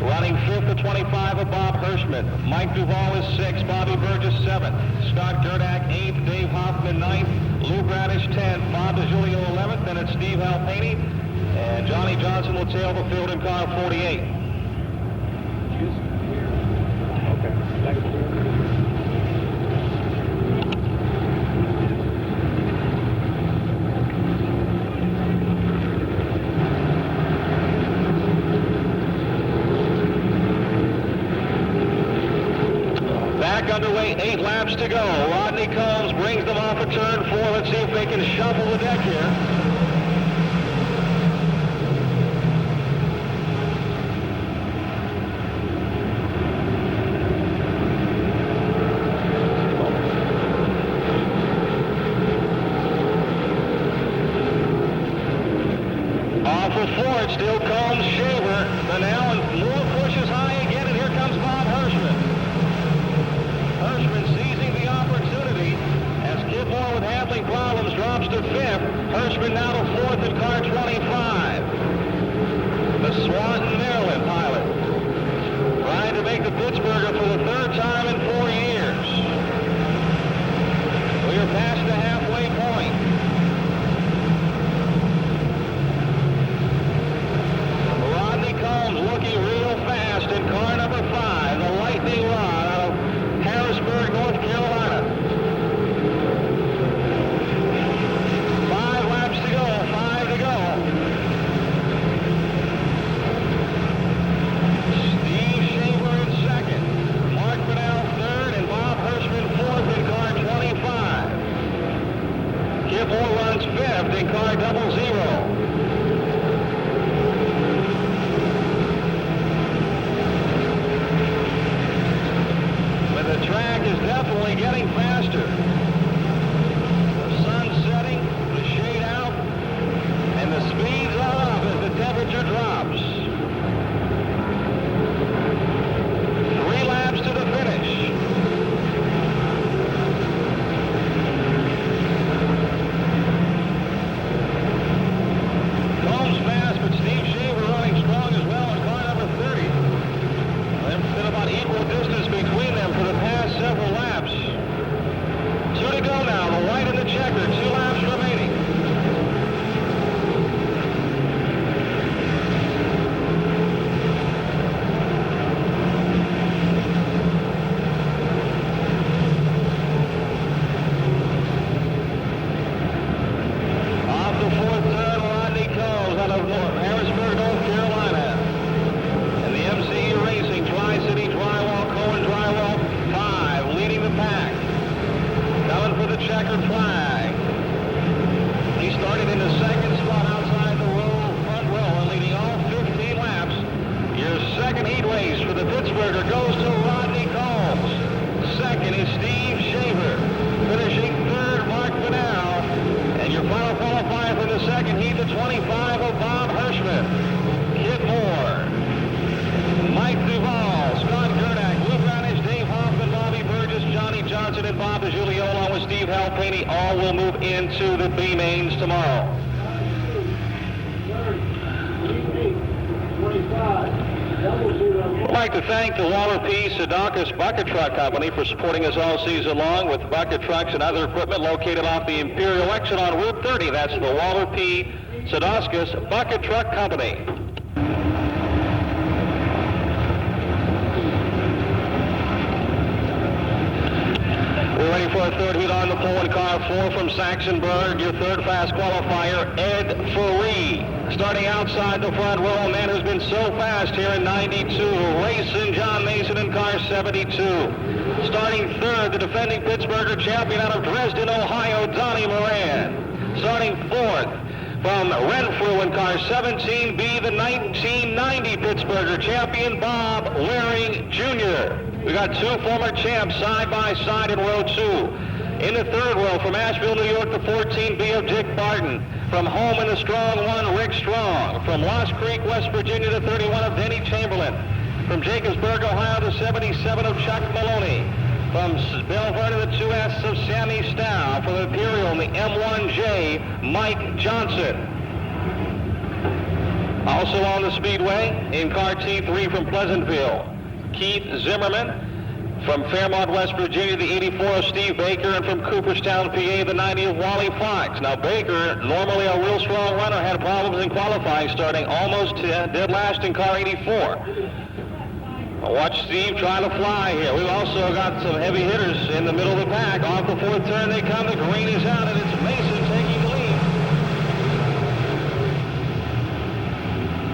Running fifth to 25 of Bob Hirschman. Mike Duvall is 6th, Bobby Burgess 7th, Scott Gerdak 8th, Dave Hoffman 9th, Lou Bradish 10th, Bob DeGiulio 11th, and it's Steve Halpany. And Johnny Johnson will tail the field in car 48. Okay. Thank you. Back underway, 8 laps to go. Rodney Combs brings them on. turn 4. Let's see if they can shuffle the deck here. Off of 4, it still comes Shaver. But now Moore pushes high again, and here comes Bob Hirschman. Hirschman seizing the opportunity as Kid Moore with handling problems drops to 5th. Hirschman now to 4th in car 25. The Swanton, Maryland pilot trying to make the Pittsburgher for the 3rd time in 4 years. We are past the halfway point. Rodney Combs looking real fast in car number 5, the Lightning Rod out of Harrisburg, North Carolina. 5 laps to go, 5 to go. Steve Shaver in 2nd, Mark Fidel 3rd, and Bob Hirschman 4th in car 25. Kip Moore runs 5th in car 00. The track is definitely getting faster. The sun's setting, the shade out, and the speeds are up as the temperature drops. 3 laps to the finish. Combs fast, but Steve Shaver running strong as well in car number 30. There's been about equal distance between them for the past several laps. 2 to go now, the white and the checker, 2 laps remaining. Off the 4th turn, Rodney Combs out of Harrisburg, North Carolina. And the MCE Racing Tri-City Drywall, Cohen Drywall, 5, leading the pack. Coming for the checkered flag. He started in the 2nd spot outside the front row and leading all 15 laps. Your 2nd heat race for the Pittsburgher goes to Rodney Combs. 2nd is Steve Shaver. Finishing 3rd, Mark Fidel. And your final qualifier for the 2nd heat, the 25 of Bob Hirschman. Kid Moore, Mike Duvall, Scott Gerdak, Lou Branish, Dave Hoffman, Bobby Burgess, Johnny Johnson, and Bob DeGiulio, along with Steve Halpany, all will move into the B mains tomorrow. 25. I'd like to thank the Waller P. Sedakis Bucket Truck Company for supporting us all season long with bucket trucks and other equipment located off the Imperial exit on Route 30. That's the Waller P. Sedakis Bucket Truck Company. We're ready for a 3rd heat on the pole in car 4 from Saxonburg. Your 3rd fast qualifier, Ed Faree. Starting outside the front row, a man who's been so fast here in 92. Racing John Mason in car 72. Starting 3rd, the defending Pittsburgher champion out of Dresden, Ohio, Donnie Moran. Starting 4th, from Renfrew in car 17B, the 1990 Pittsburgher champion, Bob Waring Jr. We got 2 former champs side by side in row 2. In the 3rd row from Asheville, New York, the 14B of Dick Barton. From home in the strong 1, Rick Strong. From Lost Creek, West Virginia, the 31 of Denny Chamberlain. From Jacobsburg, Ohio, the 77 of Chuck Maloney. From Belle Verde, the 2S of Sammy Stow. From Imperial in the M1J, Mike Johnson. Also on the speedway, in car T3 from Pleasantville, Keith Zimmerman. From Fairmont, West Virginia, the 84 of Steve Baker, and from Cooperstown, PA, the 90 of Wally Fox. Now, Baker, normally a real strong runner, had problems in qualifying, starting almost dead last in car 84. Watch Steve trying to fly here. We've also got some heavy hitters in the middle of the pack. Off the 4th turn they come. The green is out, and it's Mason taking the lead.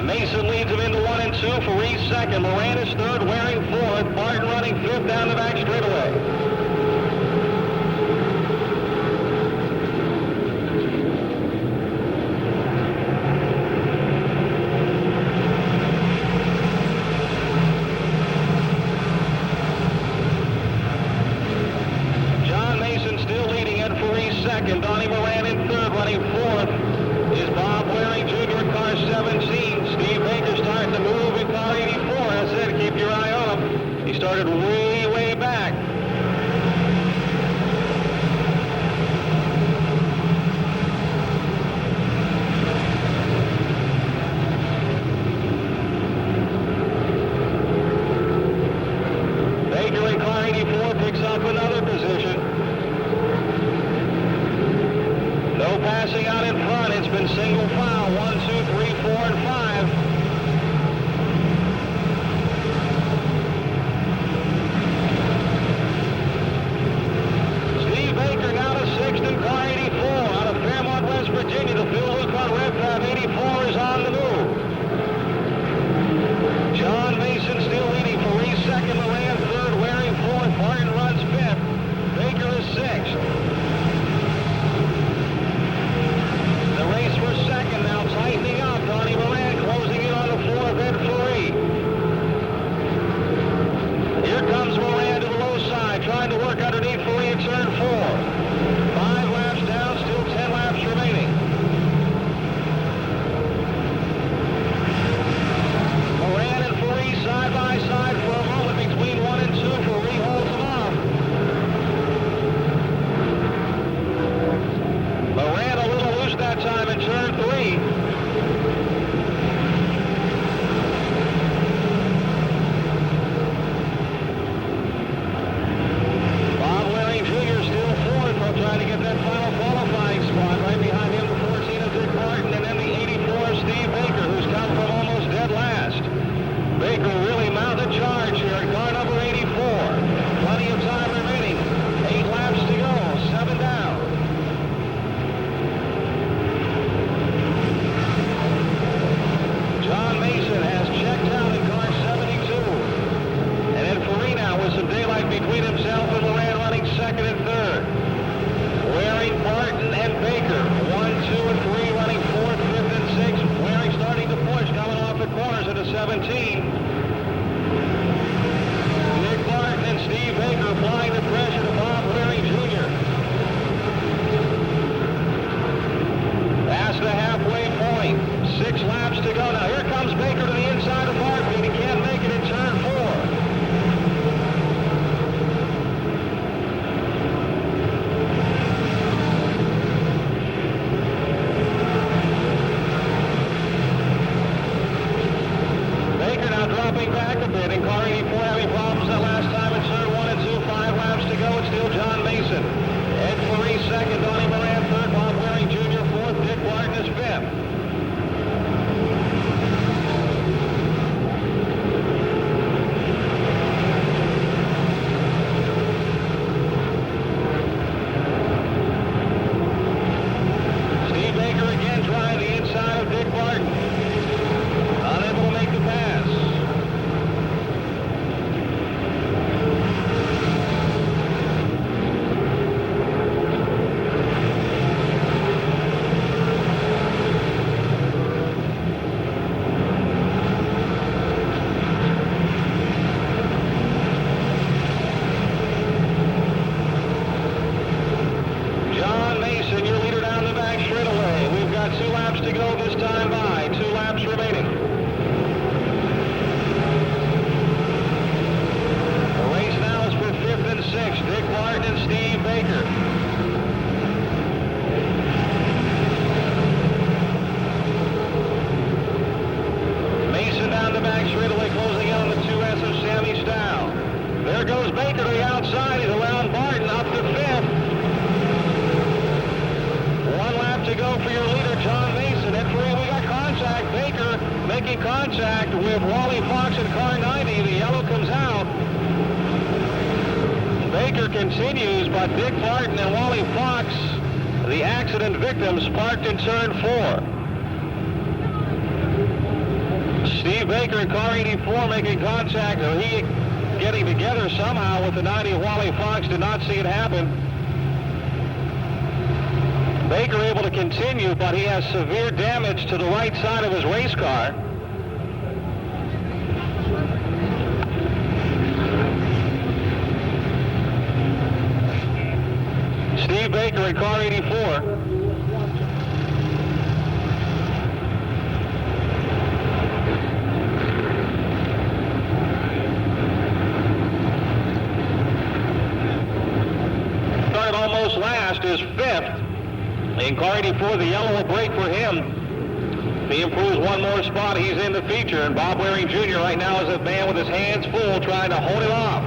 Mason leads him into 1 and 2. Faree 2nd. Moran is 3rd. Waring 4th. Barton running 5th down the back straightaway. second. Donnie Moran in third. Running fourth is Bob Waring Jr. in car 17. Steve Baker starting to move in car 84. That's it. Keep your eye on him. He started way, way back. Baker in car 84 picks up another position. No passing out in front. It's been single file. 1, 2, 3, 4, and 5. Steve Baker now to sixth in car 84 out of Fairmont, West Virginia. The Phil Lucon Red Crab 84 is on the move. John Mason still leading. Marie second. Moran third. Waring fourth. Martin runs fifth. Baker is sixth. The race for second now tightening up. Donnie Moran closing in on the fourth at 3. Here comes Moran to the low side, trying to work underneath Farie at turn 4. 5 laps down, still 10 laps remaining. Moran and Farie side by side for a moment between 1 and 2. Farie holds them off. Moran a little loose that time in turn 3. Bob Waring Jr. still fourth, trying to get that final qualifying spot. Right behind him, the 14 of Dick Martin, and then the 84 of Steve Baker, who's come from almost dead last. Baker really mounted charge here in car number 84. Plenty of time remaining. 8 laps to go, 7 down. John Mason has checked out in car 72. And then Farina with some daylight between himself and Moran running second and third. Waring, Martin, and Baker. 1, 2, and 3 running fourth, fifth, and sixth. Waring starting to push, coming off the corners into 17. Nick Martin and Steve Baker applying the pressure to Bob Waring Jr. Past the halfway point. 6 laps to go. Now here comes Baker to the inside of Martin. He can't make it in turn 4. Baker now dropping back a bit in car 84, having problems that last time in turn 1 and 2. 5 laps to go. It's still John Mason. Ed Farie second. Donnie Moran third. Bob Waring Jr. fourth. Dick Martin is fifth. Steve Baker again trying the inside of Dick Martin. Unable to make the pass. John Mason, your leader down the back straightaway. We've got 2 laps to go this time by. 2 laps remaining. The race now is for 5th and 6th. Dick Martin and Steve Baker. Mason down the back straightaway, closing in on the 2S of Sammy Stow. There goes Baker to the outside. He's around Martin up to 5th. 1 lap to go for your leader, John Mason. At 3, we got contact. Baker making contact with Wally Fox in car 90. The yellow comes out. Baker continues, but Dick Martin and Wally Fox, the accident victims, parked in turn 4. Steve Baker in car 84 making contact. He getting together somehow with the 90 of Wally Fox. Did not see it happen. Baker able to continue, but he has severe damage to the right side of his race car. Steve Baker in car 84. Started almost last, is 5th. In car 84, the yellow will break for him. If he improves one more spot, he's in the feature. And Bob Waring Jr. right now is a man with his hands full trying to hold it off.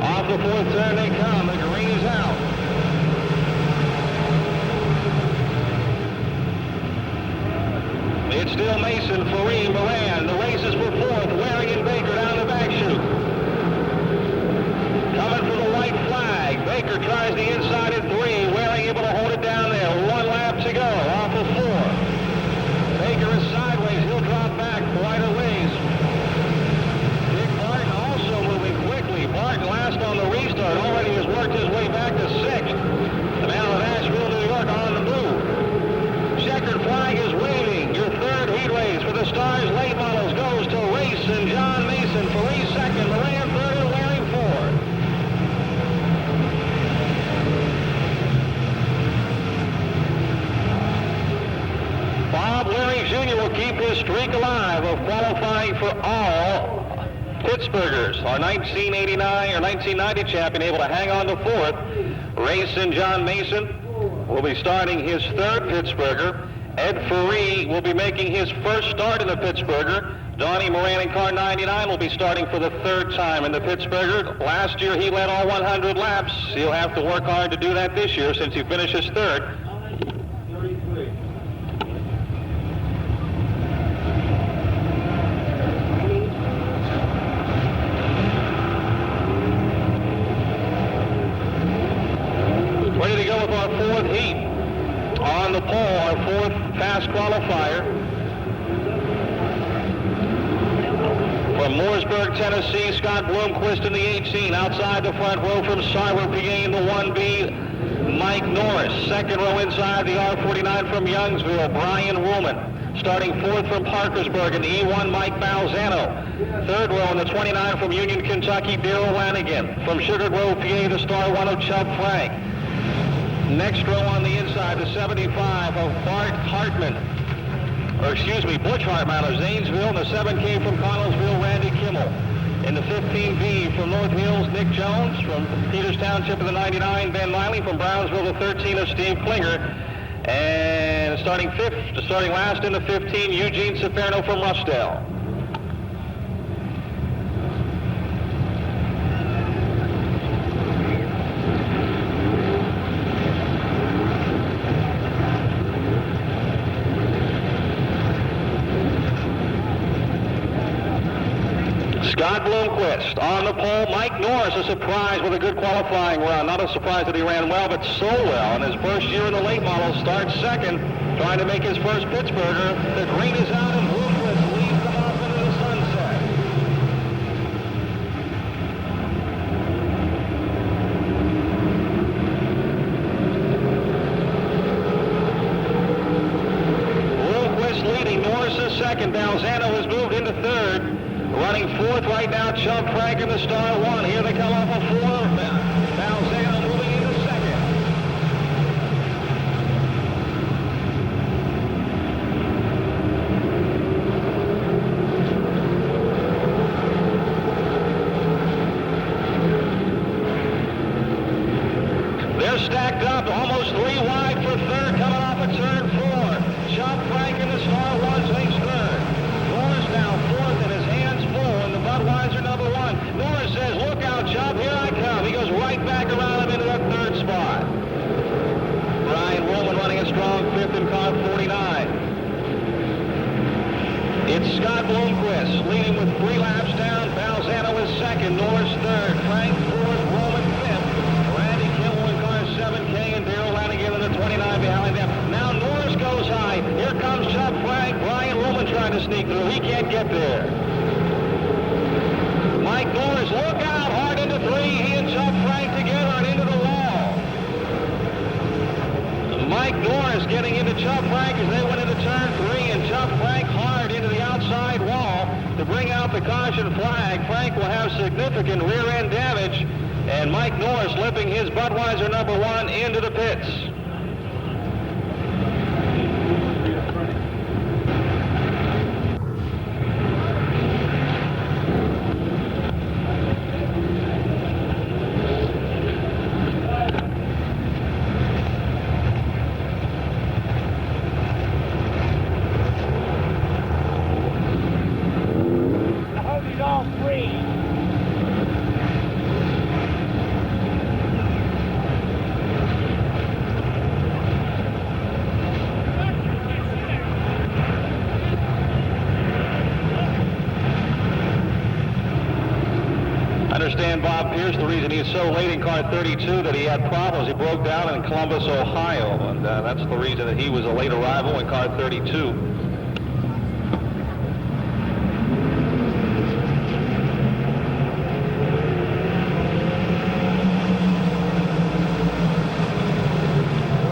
Off the 4th turn they come. The green is out. It's still Mason, Fareed, Moran. The race is for 4th. Waring and Baker down the back chute. Coming for the white flag. Baker tries the inside at 3. Waring able to hold it down there. 1 lap to go. Off of 4. Baker is sideways. He'll drop back quite a ways. Dick Barton also moving quickly. Barton last on the restart. Already has worked his way back to 6th. And now of Asheville, New York on the move. Checkered flag is waving. Your 3rd heat race for the Stars late models goes to Race and John Mason. Fareed 2nd. Moran 3rd and Waring 4th. Bob Waring Jr. will keep his streak alive of qualifying for all Pittsburghers. Our 1989 or 1990 champion able to hang on to 4th. Race and John Mason will be starting his 3rd Pittsburgher. Ed Fareed will be making his first start in the Pittsburgher. Donnie Moran in car 99 will be starting for the 3rd time in the Pittsburgher. Last year he led all 100 laps. He'll have to work hard to do that this year since he finishes 3rd. Ready to go with our 4th heat. On the pole, our 4th fast qualifier. From Mooresburg, Tennessee, Scott Bloomquist in the 18. Outside the front row from Sarver, PA in the 1B, Mike Norris. 2nd row inside the R49 from Youngsville, Brian Woolman. Starting 4th from Parkersburg in the E1, Mike Balzano. 3rd row in the 29 from Union, Kentucky, Darrell Lanigan. From Sugar Grove, PA, the star 1 of Chubb Frank. Next row on the inside, the 75 of Bart Hartman. Butch Hartman out of Zanesville. And the 7K from Connellsville, Randy Kimmel. In the 15B from North Hills, Nick Jones. From Peters Township of the 99, Ben Miley. From Brownsville, the 13 of Steve Klinger. And starting last in the 15, Eugene Ciferno from Russdale. Scott Bloomquist on the pole. Mike Norris, a surprise with a good qualifying run. Not a surprise that he ran well, but so well. In his first year in the late model, starts 2nd, trying to make his first Pittsburgher. The green is out, and Bloomquist leads them off into the sunset. Bloomquist leading. Norris is 2nd. Balzano has moved into 3rd. Running 4th right now, Chubb Frank in the star 1. Here they come off of 4. Balzano moving into 2nd. They're stacked up, almost 3 wide for 3rd, coming off of turn 4. Chubb Frank in the star 1 takes 3rd. Norris now 4th and his hands full in the Budweiser number 1. Norris says, look out, Chubb, here I come. He goes right back around him into that 3rd spot. Brian Woolman running a strong 5th in car 49. It's Scott Bloomquist leading with 3 laps down. Balzano is 2nd, Norris 3rd, Frank 4th, Woolman 5th. Randy Kimmel in car 7K and Darrell Lanigan in the 29 behind them. Now Norris goes high. Here comes Chubb Frank. Brian Woolman trying to sneak through. He can't get there. Mike Norris, look out, hard into 3. He and Chubb Frank together and into the wall. Mike Norris getting into Chubb Frank as they went into turn 3, and Chubb Frank hard into the outside wall to bring out the caution flag. Frank will have significant rear end damage. And Mike Norris limping his Budweiser number 1 into the pits. I hope he's all free. I understand Bob Pierce, the reason he's so late in car 32, that he had problems. He broke down in Columbus, Ohio, and that's the reason that he was a late arrival in car 32.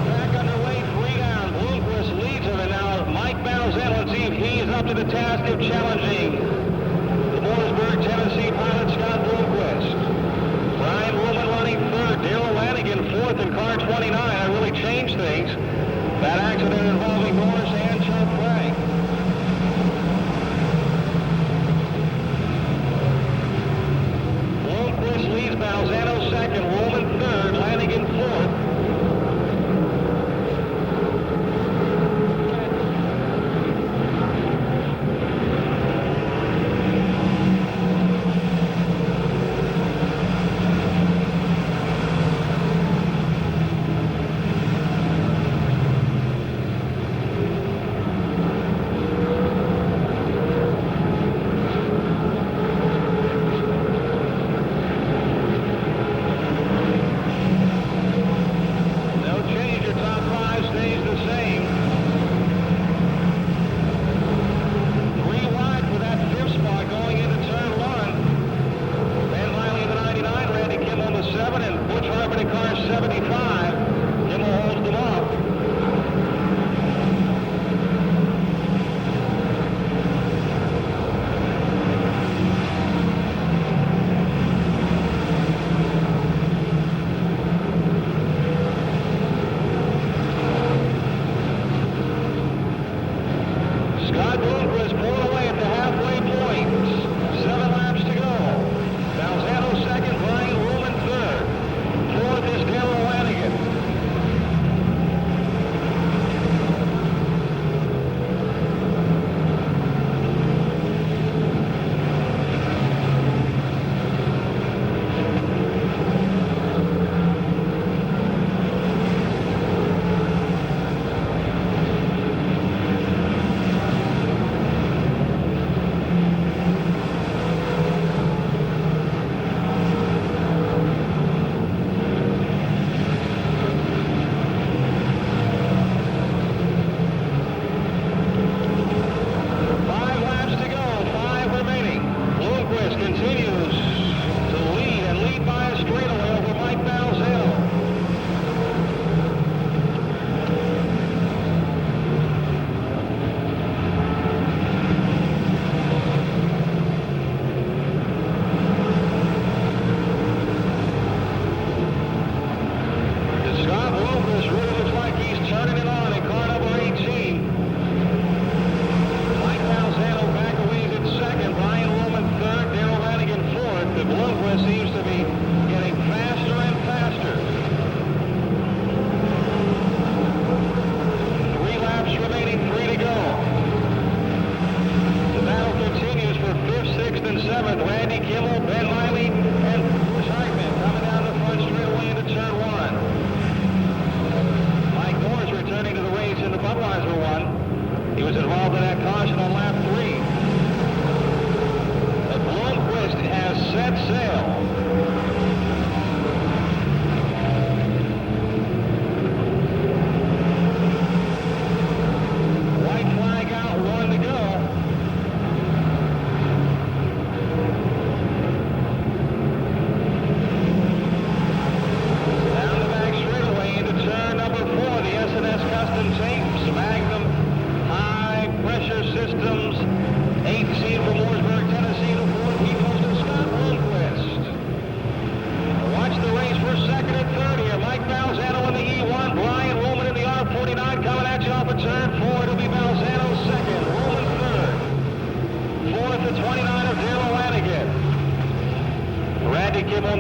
Back underway, 3 down. Bloomquist leads him, and now Mike Bowsen. Let's see if he is up to the task of challenging the Mooresburg, Tennessee pilot Scott Bloomquist. Brian Woolman running third. Darrell Lanigan fourth in car 29. That really changed things. That accident involving Norris and Chuck Frank. Bloomquist leads Balzano second. Woolman third. Lanigan fourth.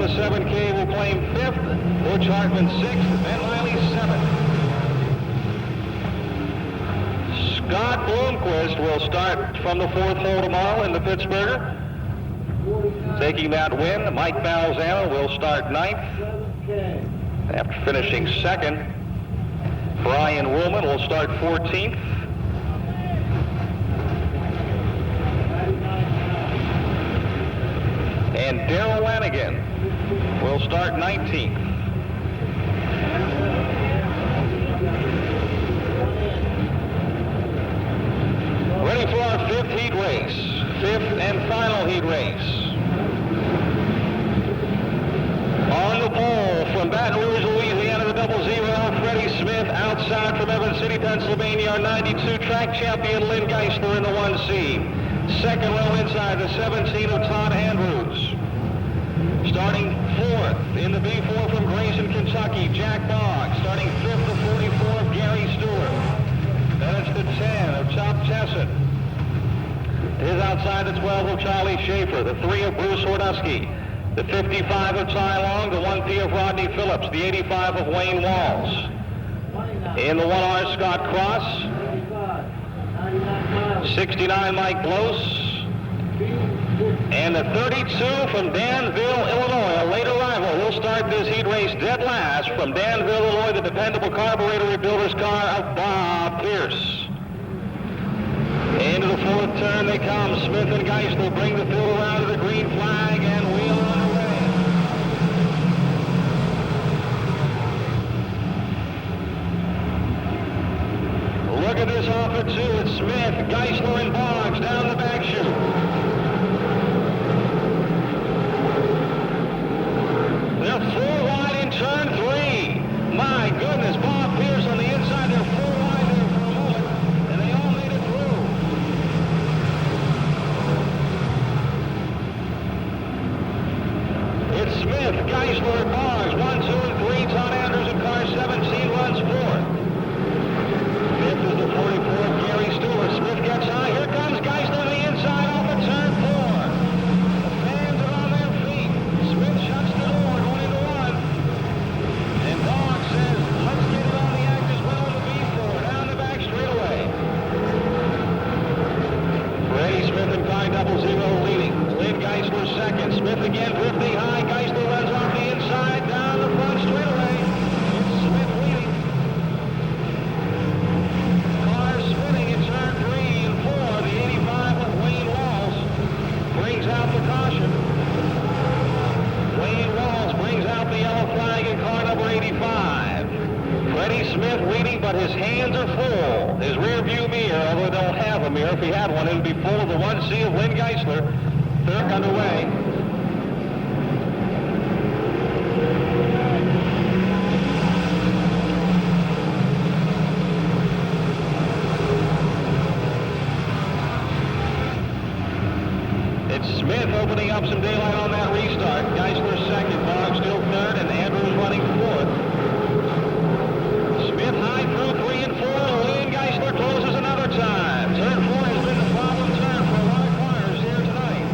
the 7K will claim 5th, Butch Hartman 6th, and Riley 7th. Scott Bloomquist will start from the 4th hole tomorrow in the Pittsburgher. Taking that win, Mike Balzano will start 9th. After finishing 2nd, Brian Woolman will start 14th. And Darrell Lanigan will start 19th. Ready for our 5th heat race. 5th and final heat race. On the pole from Baton Rouge, Louisiana, the 00, Freddie Smith. Outside from Evans City, Pennsylvania, our 92 track champion Lynn Geisler in the 1C. Second row inside, the 17 of Todd Andrews. Starting 4th in the B4 from Grayson, Kentucky, Jack Boggs. Starting 5th, the 44 of Gary Stewart. Then it's the 10 of Chop Chesson. His outside, the 12 of Charlie Schaefer. The 3 of Bruce Hornusky. The 55 of Ty Long. The 1P of Rodney Phillips. The 85 of Wayne Walls. In the 1R, Scott Cross. 69, Mike Bloss. And the 32 from Danville, Illinois, a late arrival. He'll start this heat race dead last from Danville, Illinois, the dependable carburetor rebuilder's car of Bob Pierce. Into the 4th turn they come. Smith and Geisler bring the field around to the green flag, and we are underway. Look at this offer, too. It's Smith, Geisler, and Boggs down the back chute. They're 4 wide in turn 3. My goodness, Bob Pierce on the inside. They're 4 wide there for a moment, and they all made it through. It's Smith, Geisler, and Boggs. 1, 2, and 3. Todd Andrews in car 17 runs 4th. 5th is the 44, Gary Stewart. Smith gets high. Here comes Geisler on the inside off of turn 4. The fans are on their feet. Smith shuts the door going into 1. And Boggs says, let's get it on the act as well in the B4. Down the back straightaway. Freddie Smith and car 00 leading. Lynn Geisler 2nd. Smith again drifting high. Geisler runs off the inside. Down the front straightaway. It's Smith leading. Spinning in turn 3 and 4. The 85 of Wayne Walls brings out the caution. Wayne Walls brings out the yellow flag in car number 85. Freddie Smith leading, but his hands are full. His rear view mirror, although they don't have a mirror, if he had one, it would be full of the 1C of Lynn Geisler. 3rd underway. Smith opening up some daylight on that restart. Geisler 2nd, Boggs still 3rd, and Andrews running 4th. Smith high through 3 and 4. Lynn Geisler closes another time. Turn 4 has been the problem turn for a lot of corners here tonight.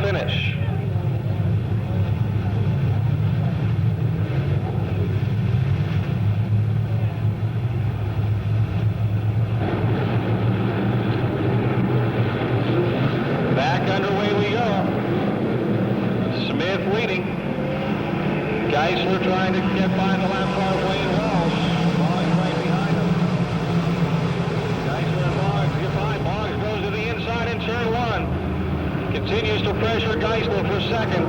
finish. Back underway we go. Smith leading. Geisler trying to get by the lap car of Wayne Walsh. Boggs right behind him. Geisler and Boggs get by. Boggs goes to the inside in turn one. Continues to pressure Geisler for second.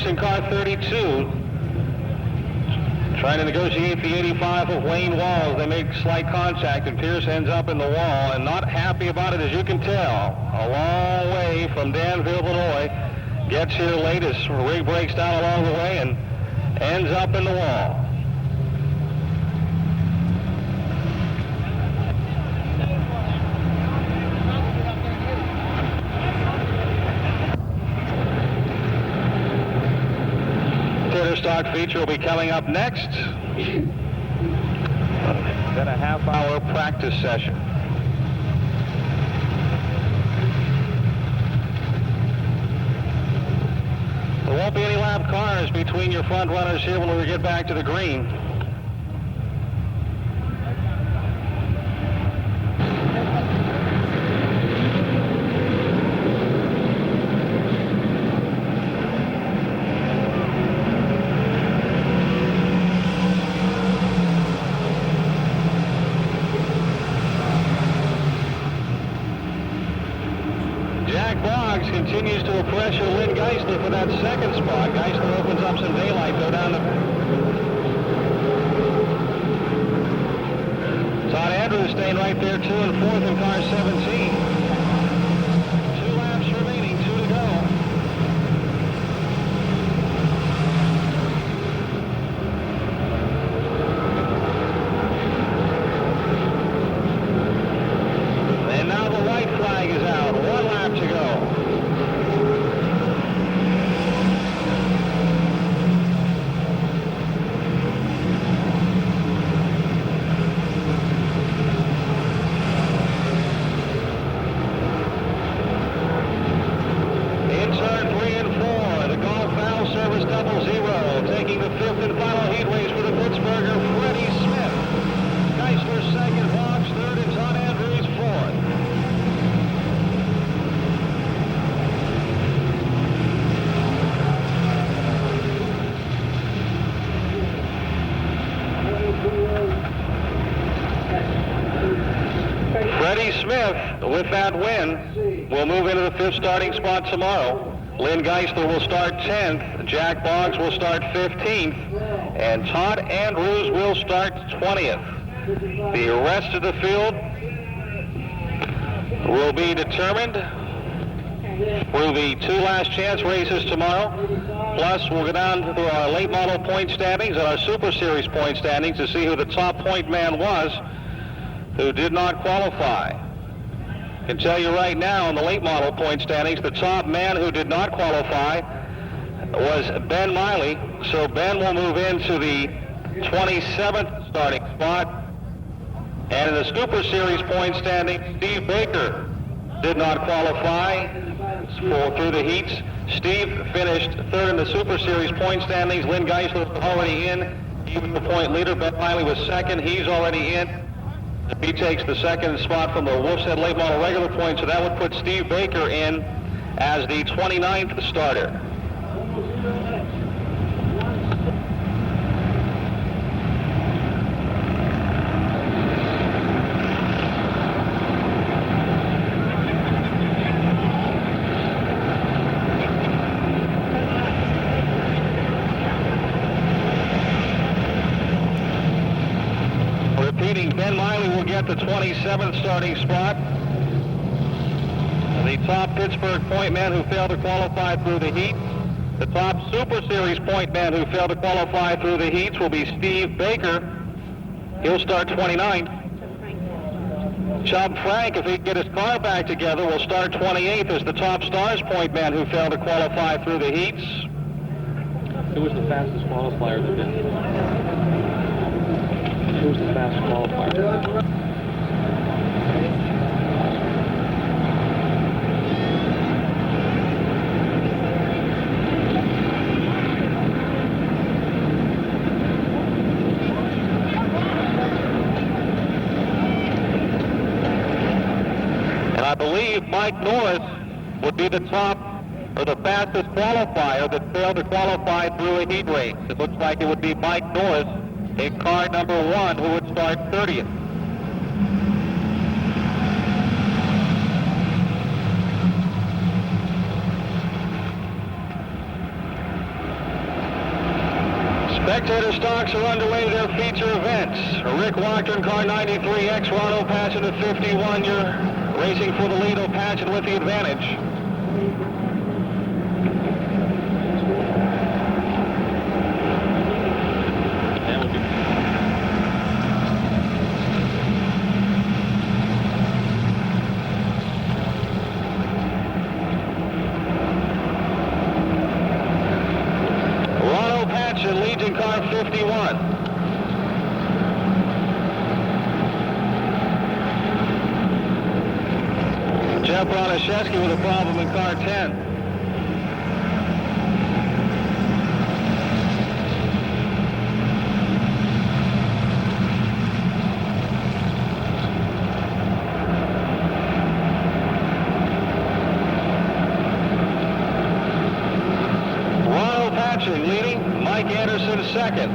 In car 32, trying to negotiate the 85 of Wayne Walls. They make slight contact, and Pierce ends up in the wall, and not happy about it, as you can tell. A long way from Danville, Illinois. Gets here late as rig breaks down along the way and ends up in the wall. Stock feature will be coming up next. Then a half-hour practice session. There won't be any lap cars between your front runners here when we get back to the green. Continues to pressure Lynn Geisler for that second spot. Geisler opens up some daylight, go down to Todd Andrews staying right there, 2 and 4th in car 17. 2 laps remaining, 2 to go. And now the white flag is out, 1 lap to go. Taking the 5th and final heat race for the Pittsburgher, Freddie Smith. Geisler second, Boggs third, and Todd Andrews fourth. Freddie Smith, with that win, will move into the 5th starting spot tomorrow. Lynn Geisler will start 10th, Jack Boggs will start 15th, and Todd Andrews will start 20th. The rest of the field will be determined through the 2 last chance races tomorrow. Plus, we'll go down to our late model point standings and our Super Series point standings to see who the top point man was who did not qualify. I can tell you right now in the late model point standings, the top man who did not qualify was Ben Miley. So Ben will move into the 27th starting spot. And in the Super Series point standing, Steve Baker did not qualify through the heats. Steve finished 3rd in the Super Series point standings. Lynn Geisler already in. He was the point leader. Ben Miley was 2nd. He's already in. He takes the 2nd spot from the Wolf's Head late model regular point, so that would put Steve Baker in as the 29th starter. . 2 laps Ben Miley will get the 27th starting spot. The top Pittsburgh point man who failed to qualify through the heat. The top Super Series point man who failed to qualify through the heats will be Steve Baker. He'll start 29th. Chubb Frank, if he can get his car back together, will start 28th as the top Stars point man who failed to qualify through the heats. Who was the fastest qualifier that did? Who was the fastest qualifier? And I believe Mike Norris would be the top or the fastest qualifier that failed to qualify through a heat race. It looks like it would be Mike Norris in car number 1 who would start 30th. Spectator stocks are underway to their feature events. Rick Wachter in car 93X, Ronald Patchen at 51. You're racing for the lead. Patchen with the advantage. Ronald Patchen leads in car 51. Jeff Ronaszewski with a problem in car 10. Ronald Patchen leading, Mike Anderson second.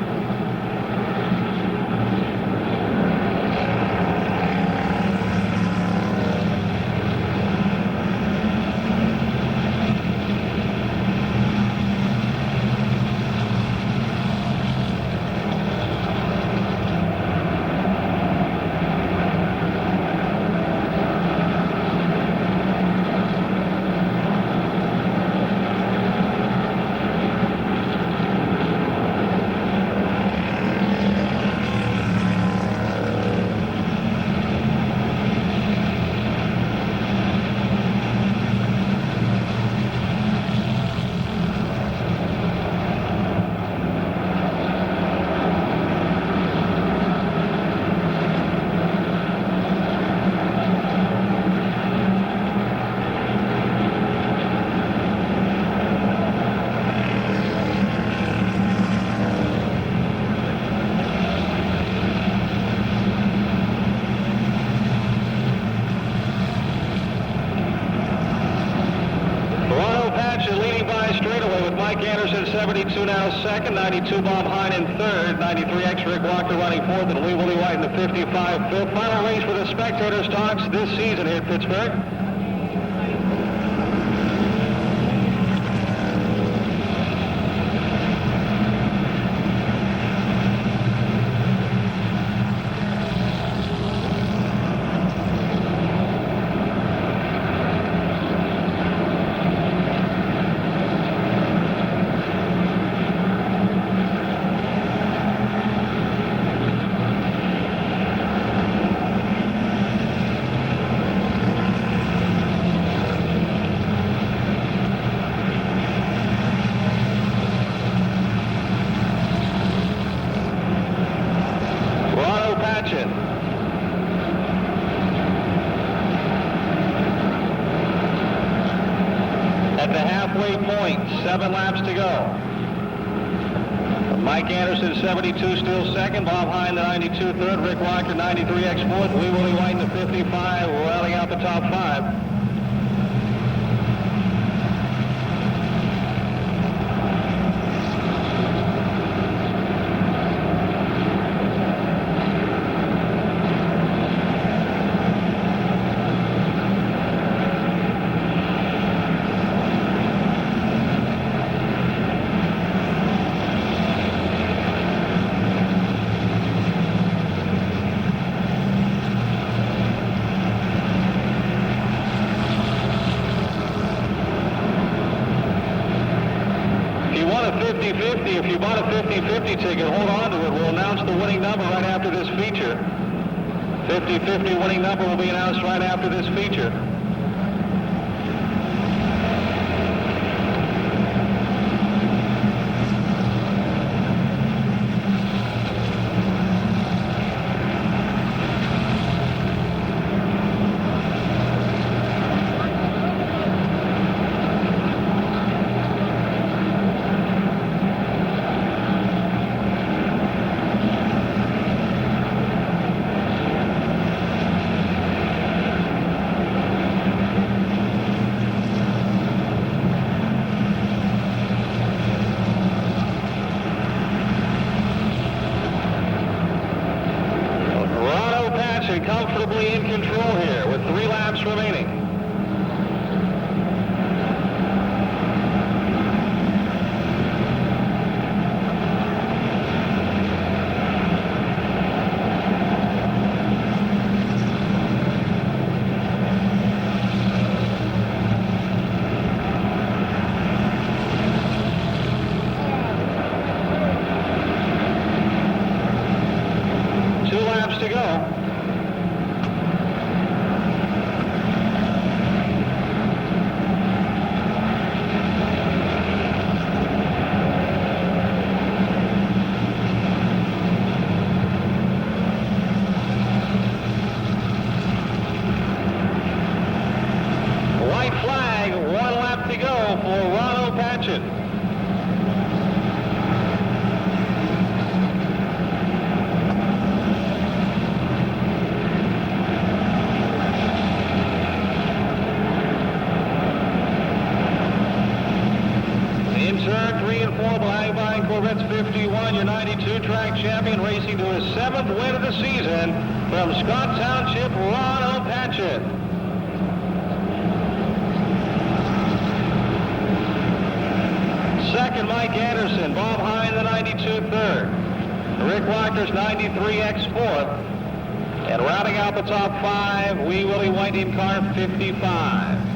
Mike Anderson, 72 now second, 92 Bob Hine in third, 93X Rick Wachter running fourth, and Lee Willie White in the 55 fifth. Final race for the spectator stocks this season here at Pittsburgh. At the halfway point, 7 laps to go. Mike Anderson, 72, still second. Bob Hine, the 92, third. Rick Wachter, 93X fourth. Lee Willie White in the 55, rounding out the top 5. 50-50. If you bought a 50-50 ticket, hold on to it. We'll announce the winning number right after this feature. 50-50 winning number will be announced right after this feature. Comfortably in control here with 3 laps remaining. Two laps to go. Corvette's 51, your 92 track champion, racing to his 7th win of the season from Scott Township, Ron O'Patchett. Second, Mike Anderson. Bob Hine, the 92 third. Rick Wachters, 93X fourth. And rounding out the top 5, Wee Willie White in car 55.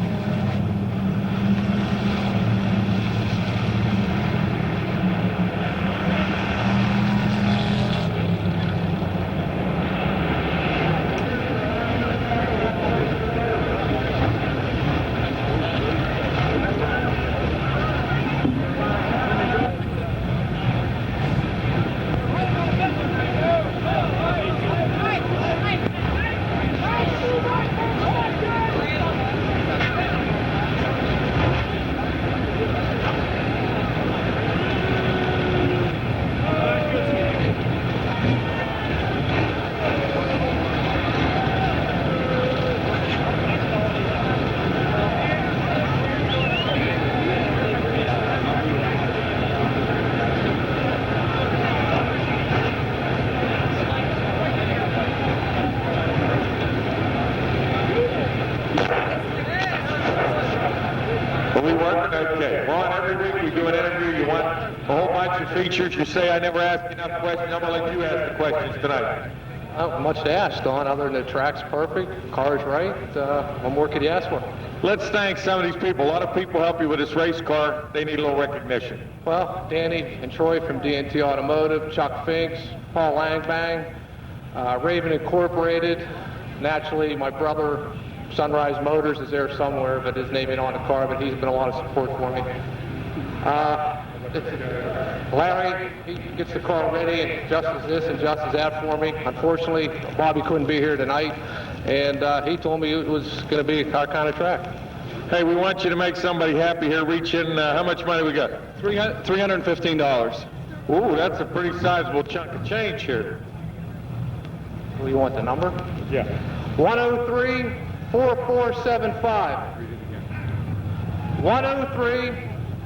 Okay. Ron, every week we do an interview. You want a whole bunch of features. You say I never asked enough questions. I'm going to let you ask the questions tonight. Not much to ask, Don, other than the track's perfect, car's right. What more could you ask for? Let's thank some of these people. A lot of people help you with this race car. They need a little recognition. Well, Danny and Troy from D&T Automotive, Chuck Finks, Paul Langbang, Raven Incorporated. Naturally, my brother, Sunrise Motors, is there somewhere, but his name ain't on the car, but he's been a lot of support for me. Larry, he gets the car ready and adjusts this and adjusts that for me. Unfortunately, Bobby couldn't be here tonight, and he told me it was going to be our kind of track. Hey, we want you to make somebody happy here. Reach in. How much money we got? $315. Ooh, that's a pretty sizable chunk of change here. Do you want the number? Yeah. 103-4475.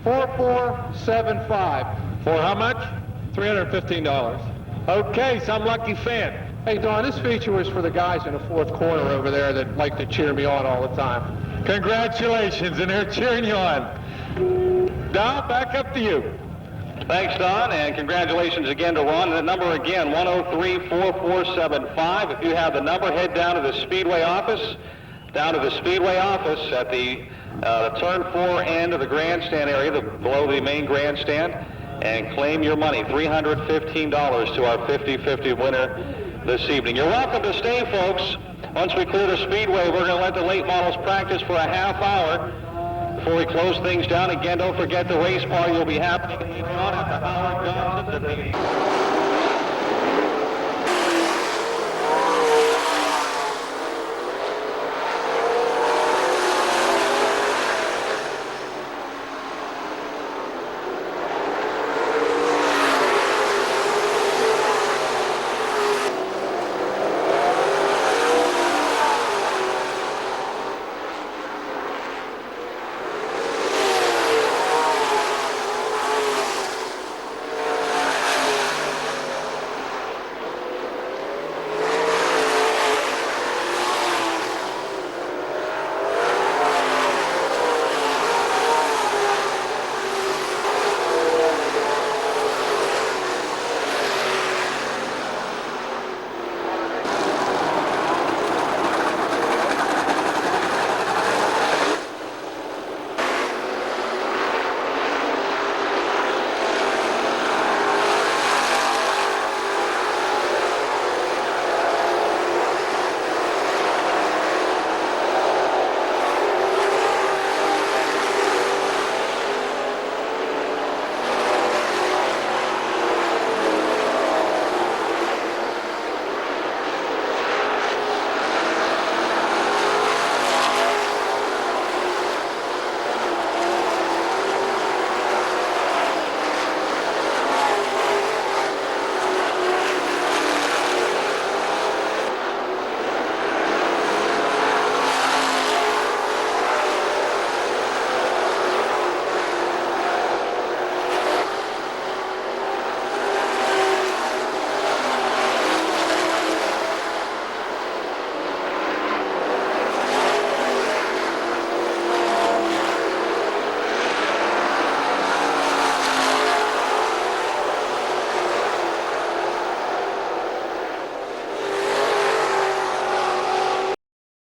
103-4475. For how much? $315. Okay, some lucky fan. Hey, Don, this feature was for the guys in the fourth corner over there that like to cheer me on all the time. Congratulations, and they're cheering you on. Don, back up to you. Thanks, Don, and congratulations again to Ron. The number again, 103-4475. If you have the number, head down to the Speedway office. Down to the Speedway office at the turn 4 end of the grandstand area, below the main grandstand. and claim your money, $315 to our 50-50 winner this evening. You're welcome to stay, folks. Once we clear the speedway, we're going to let the late models practice for a half hour before we close things down. Again, don't forget the race party will be happening later on at the Howard Johnson's at the